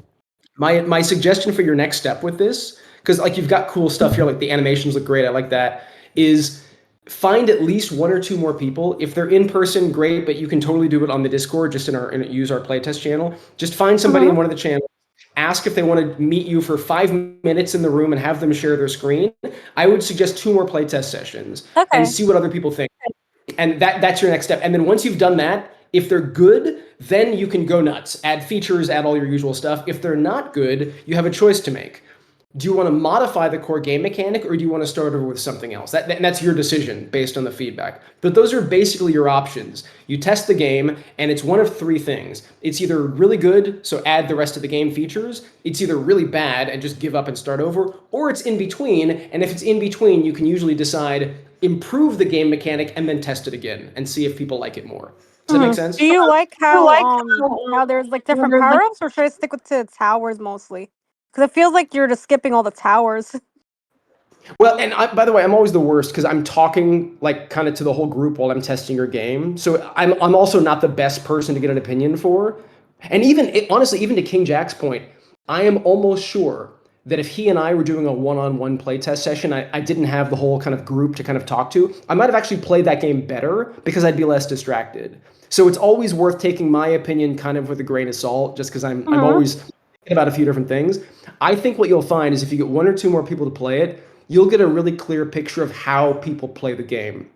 My suggestion for your next step with this, because like you've got cool stuff here, like the animations look great, I like that, is find at least one or two more people. If they're in person, great, but you can totally do it on the Discord, just use our playtest channel. Just find somebody in one of the channels, ask if they want to meet you for 5 minutes in the room and have them share their screen. I would suggest 2 more playtest sessions and Okay. see what other people think. And that's your next step. And then once you've done that, if they're good, then you can go nuts. Add features, add all your usual stuff. If they're not good, you have a choice to make. Do you want to modify the core game mechanic, or do you want to start over with something else? That's your decision based on the feedback. But those are basically your options. You test the game, and it's one of 3 things. It's either really good, so add the rest of the game features. It's either really bad and just give up and start over, or it's in between. And if it's in between, you can usually decide improve the game mechanic and then test it again and see if people like it more. Does that make sense? Do you like how there's like different power ups, or should I stick with the towers mostly? Because it feels like you're just skipping all the towers. Well, and by the way, I'm always the worst because I'm talking like kind of to the whole group while I'm testing your game. So I'm also not the best person to get an opinion for. And honestly, even to King Jack's point, I am almost sure that if he and I were doing a one-on-one playtest session, I didn't have the whole kind of group to kind of talk to, I might have actually played that game better because I'd be less distracted. So it's always worth taking my opinion kind of with a grain of salt, just because I'm always thinking about a few different things. I think what you'll find is if you get 1 or 2 more people to play it, you'll get a really clear picture of how people play the game.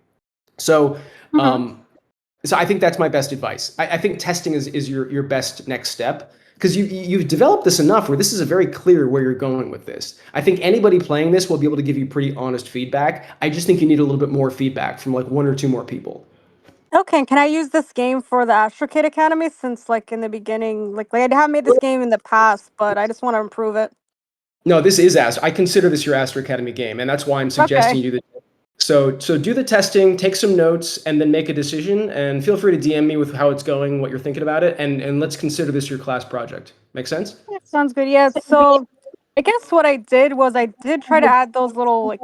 So, so I think that's my best advice. I think testing is your best next step because you've developed this enough where this is a very clear where you're going with this. I think anybody playing this will be able to give you pretty honest feedback. I just think you need a little bit more feedback from like 1 or 2 more people. Okay, can I use this game for the Astrocade Academy since like in the beginning, like I have made this game in the past, but I just want to improve it. No, this is I consider this your Astro Academy game, and that's why I'm suggesting Okay. you do the. So do the testing, take some notes, and then make a decision. And feel free to DM me with how it's going, what you're thinking about it, and let's consider this your class project. Make sense? Yeah, sounds good. Yeah, so I guess what I did was I did try to add those little like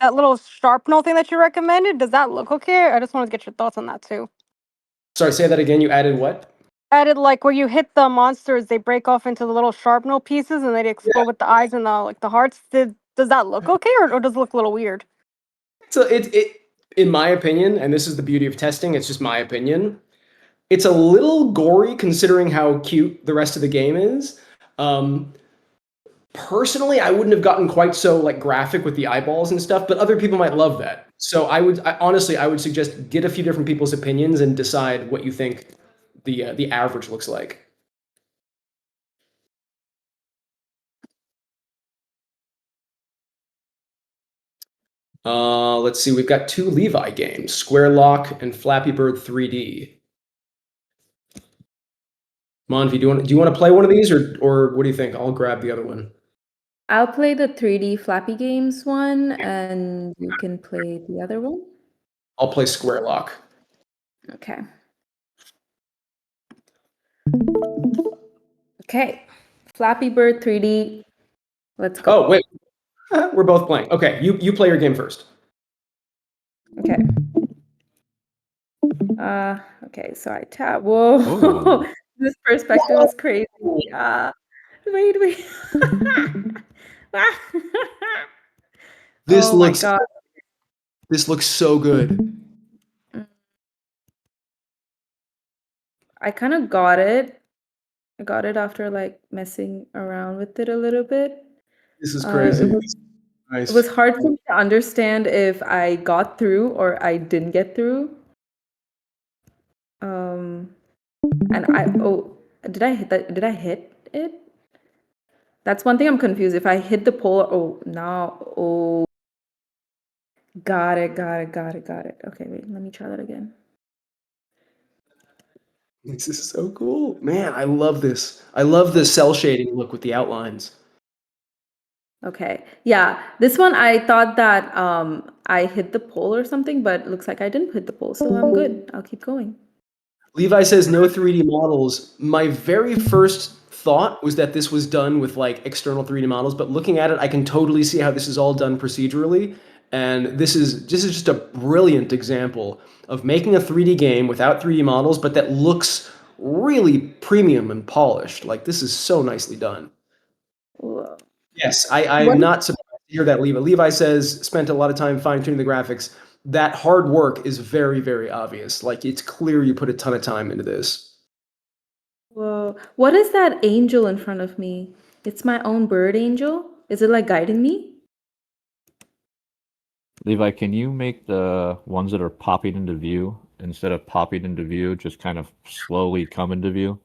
that little sharpener thing that you recommended. Does that look okay? I just wanted to get your thoughts on that too. Sorry, say that again. You added what? added like where you hit the monsters, they break off into the little sharpnel pieces and they explode with the eyes and the hearts. Does that look okay, or does it look a little weird? So in my opinion, and this is the beauty of testing, it's just my opinion. It's a little gory considering how cute the rest of the game is. Um, Personally, I wouldn't have gotten quite so like graphic with the eyeballs and stuff, but other people might love that. So honestly, I would suggest get a few different people's opinions and decide what you think the average looks like. Let's see. We've got two Levi games: Square Lock and Flappy Bird 3D. Monvi, do you want to play one of these, or what do you think? I'll grab the other one. I'll play the 3D Flappy Games one, and you can play the other one. I'll play Square Lock. Okay. Okay. Flappy Bird 3D. Let's go. Oh, wait. We're both playing. Okay, you play your game first. Okay. Okay, so I tap. Whoa. Ooh. This perspective is crazy. Wait. This Oh my looks god. this looks so good. I kind of got it. I got it after like messing around with it a little bit. This is It crazy. was Nice. it was hard for me to understand if I got through or I didn't get through. And did I hit that? Did I hit it? That's one thing I'm confused. If I hit the pole, got it. Okay, wait, let me try that again. This is so cool. Man, I love this. I love the cell shading look with the outlines. Okay, yeah, this one I thought that I hit the pole or something, but it looks like I didn't hit the pole, so I'm good. I'll keep going. Levi says no 3D models. My very first thought was that this was done with like external 3D models, but looking at it, I can totally see how this is all done procedurally. And this is just a brilliant example of making a 3D game without 3D models, but that looks really premium and polished. Like this is so nicely done. Whoa. Yes, I'm not surprised to hear that, Levi. Levi says spent a lot of time fine-tuning the graphics. That hard work is very, very obvious. Like it's clear you put a ton of time into this. Whoa, what is that angel in front of me? It's my own bird angel? Is it like guiding me? Levi, can you make the ones that are popping into view instead of popping into view, just kind of slowly come into view?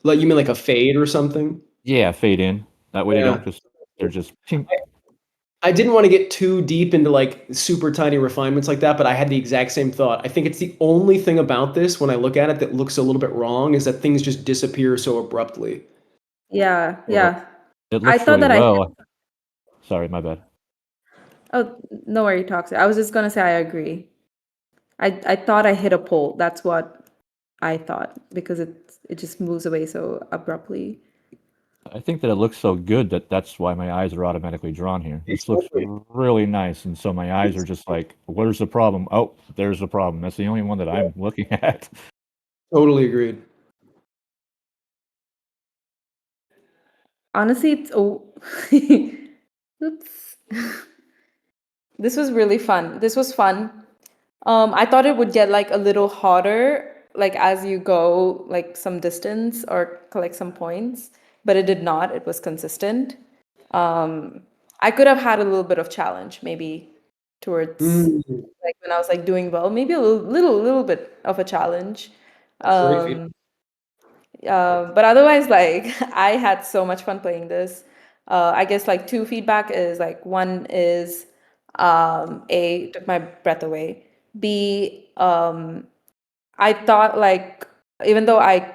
Like you mean like a fade or something? Yeah, fade in. That way they Yeah. don't just they're just pink. I didn't want to get too deep into like super tiny refinements like that, but I had the exact same thought. I think it's the only thing about this when I look at it that looks a little bit wrong is that things just disappear so abruptly. Yeah. It I looks thought really that well. Sorry, my bad. Oh, no worry, Toxic. I was just gonna say I agree. I thought I hit a pole. That's what I thought because it just moves away so abruptly. I think that it looks so good that that's why my eyes are automatically drawn here. This looks Totally. really nice, and so my eyes are just like, "Where's the problem?" Oh, there's the problem. That's the only one that I'm looking at. Totally agreed. Honestly, it's oops. This was really fun. This was fun. I thought it would get like a little hotter, like as you go like some distance or collect some points, but it did not. It was consistent. I could have had a little bit of challenge, maybe towards like when I was like doing well, maybe a little bit of a challenge. That's great feedback. But otherwise, like I had so much fun playing this. I guess like two feedback is like one is A, took my breath away. B, I thought like even though I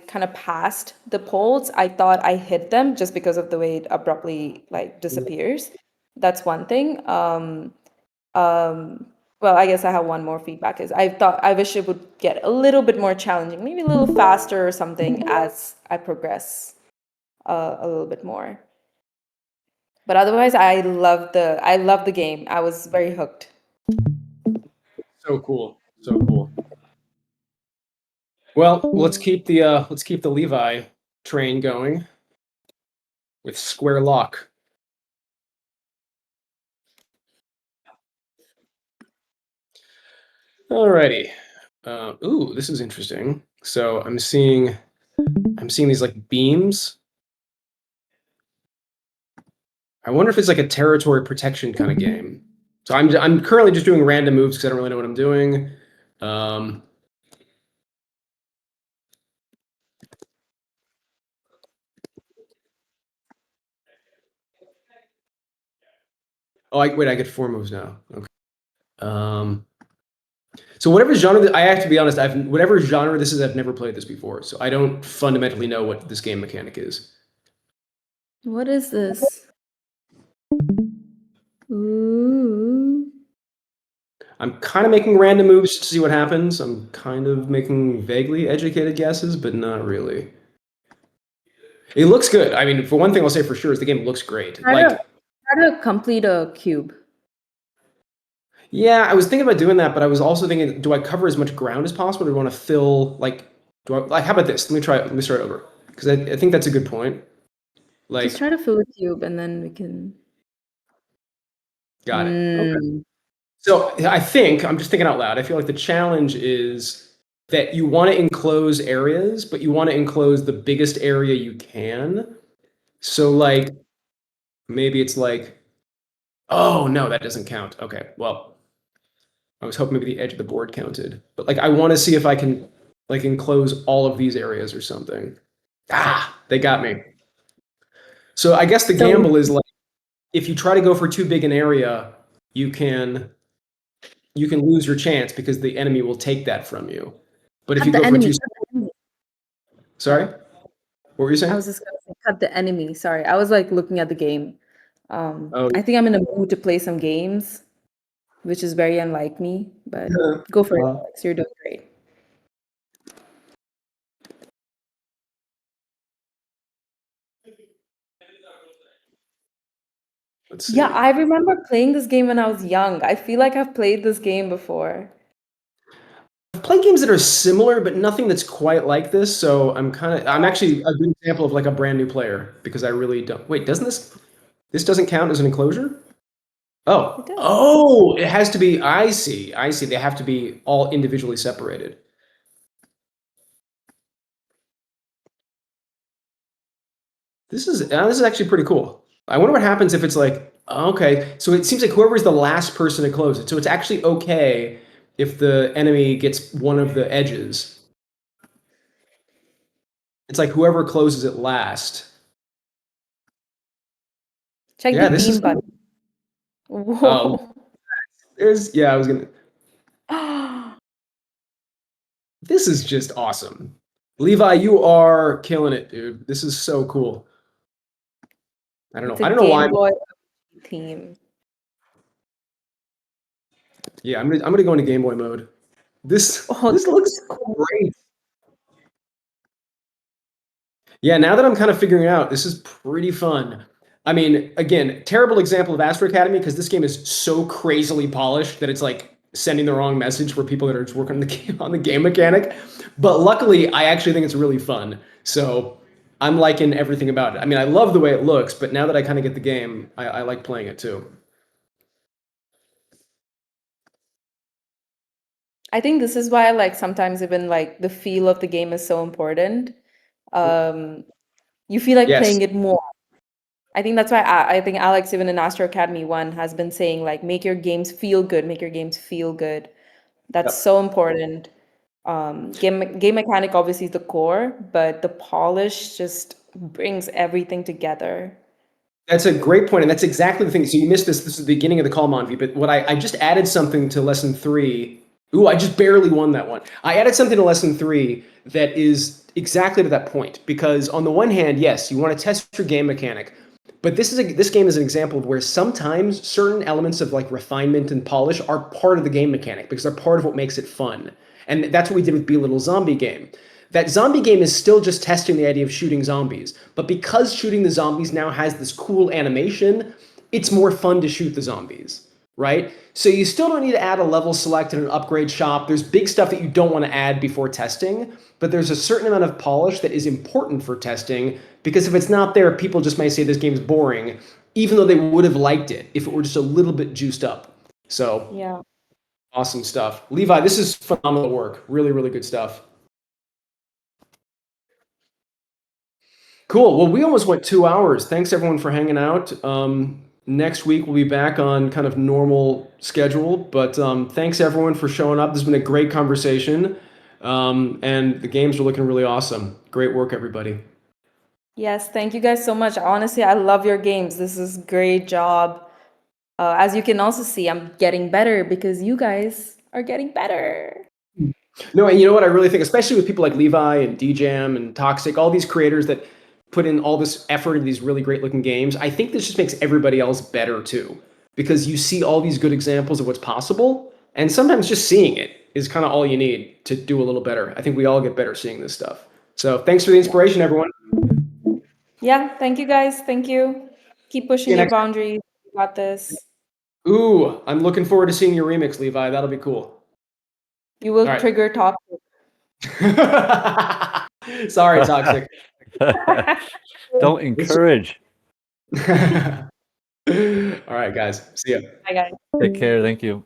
kind of passed the polls, I thought I hit them just because of the way it abruptly like disappears. That's one thing. Well, I guess I have one more feedback is I wish it would get a little bit more challenging, maybe a little faster or something as I progress a little bit more. But otherwise, I love the game. I was very hooked. So cool. So cool. Well, let's keep the Levi train going with square lock. Alrighty. Ooh, this is interesting. So I'm seeing these like beams. I wonder if it's like a territory protection kind of game. So I'm currently just doing random moves because I don't really know what I'm doing. Oh, wait, I get 4 moves now. Okay. So whatever genre, I have to be honest, whatever genre this is, I've never played this before, so I don't fundamentally know what this game mechanic is. What is this? Ooh. I'm kind of making random moves to see what happens. I'm kind of making vaguely educated guesses, but not really. It looks good. I mean, for one thing, I'll say for sure is the game looks great. Try to complete a cube. Yeah, I was thinking about doing that, but I was also thinking, do I cover as much ground as possible, or do I want to fill how about this? Let me try it. Let me start over because I think that's a good point. Just try to fill a cube, and then we can. Got it. Okay. So I think I'm just thinking out loud. I feel like the challenge is that you want to enclose areas, but you want to enclose the biggest area you can. So like maybe it's like, oh no, that doesn't count. Okay, well, I was hoping maybe the edge of the board counted, but like I want to see if I can like enclose all of these areas or something. Ah, they got me. So I guess the gamble is like if you try to go for too big an area, you can lose your chance because the enemy will take that from you. But if you go for too Sorry? What were you saying? I was just gonna say, cut the enemy. Sorry, I was like looking at the game. Oh. I think I'm in a mood to play some games, which is very unlike me. But go for it, Alex. You're doing great. Let's see. Yeah, I remember playing this game when I was young. I feel like I've played this game before. I've played games that are similar, but nothing that's quite like this. So I'm actually a good example of like a brand new player because I really don't. Wait, doesn't this doesn't count as an enclosure? Oh, It does. oh, it has to be. I see. They have to be all individually separated. This is actually pretty cool. I wonder what happens if it's like, okay, so it seems like whoever's the last person to close it. So it's actually okay if the enemy gets one of the edges. It's like whoever closes it last. Check Yeah, the this beam is button. Whoa. I was gonna. This is just awesome. Levi, you are killing it, dude. This is so cool. I don't know. It's a I don't know why. Game Boy theme. Yeah, I'm gonna go into Game Boy mode. This looks great. Yeah, now that I'm kind of figuring out, this is pretty fun. I mean, again, terrible example of Astro Academy because this game is so crazily polished that it's like sending the wrong message for people that are just working on the game mechanic. But luckily, I actually think it's really fun. So I'm liking everything about it. I mean, I love the way it looks, but now that I kind of get the game, I like playing it too. I think this is why like sometimes even like the feel of the game is so important. You feel like Yes. playing it more. I think that's why I think Alex, even in Astro Academy 1, has been saying like make your games feel good, make your games feel good. That's Yep. so important. Game mechanic obviously is the core, but the polish just brings everything together. That's a great point, and that's exactly the thing. So you missed this. This is the beginning of the call, Monvi. But what I just added something to lesson 3. Ooh, I just barely won that one. I added something to lesson 3 that is exactly to that point. Because on the one hand, yes, you want to test your game mechanic, but this game is an example of where sometimes certain elements of like refinement and polish are part of the game mechanic because they're part of what makes it fun. And that's what we did with Be Little Zombie Game. That zombie game is still just testing the idea of shooting zombies, but because shooting the zombies now has this cool animation, it's more fun to shoot the zombies, right? So you still don't need to add a level select and an upgrade shop. There's big stuff that you don't want to add before testing, but there's a certain amount of polish that is important for testing, because if it's not there, people just might say this game's boring, even though they would have liked it if it were just a little bit juiced up. So Yeah. awesome stuff. Levi, this is phenomenal work. Really, really good stuff. Cool. Well, we almost went 2 hours. Thanks everyone for hanging out. Next week we'll be back on kind of normal schedule, but thanks everyone for showing up. This has been a great conversation, and the games are looking really awesome. Great work, everybody. Yes, thank you guys so much. Honestly, I love your games. This is great job. As you can also see, I'm getting better because you guys are getting better. No, and you know what I really think, especially with people like Levi and DJam and Toxic, all these creators that put in all this effort into these really great looking games, I think this just makes everybody else better too, because you see all these good examples of what's possible, and sometimes just seeing it is kind of all you need to do a little better. I think we all get better seeing this stuff. So thanks for the inspiration, everyone. Yeah, thank you guys. Thank you. Keep pushing you your next- boundaries. You got this. Ooh, I'm looking forward to seeing your remix, Levi. That'll be cool. You will All right. trigger toxic. Sorry, Toxic. Don't encourage. All right, guys. See ya. Bye, guys. Take care. Thank you.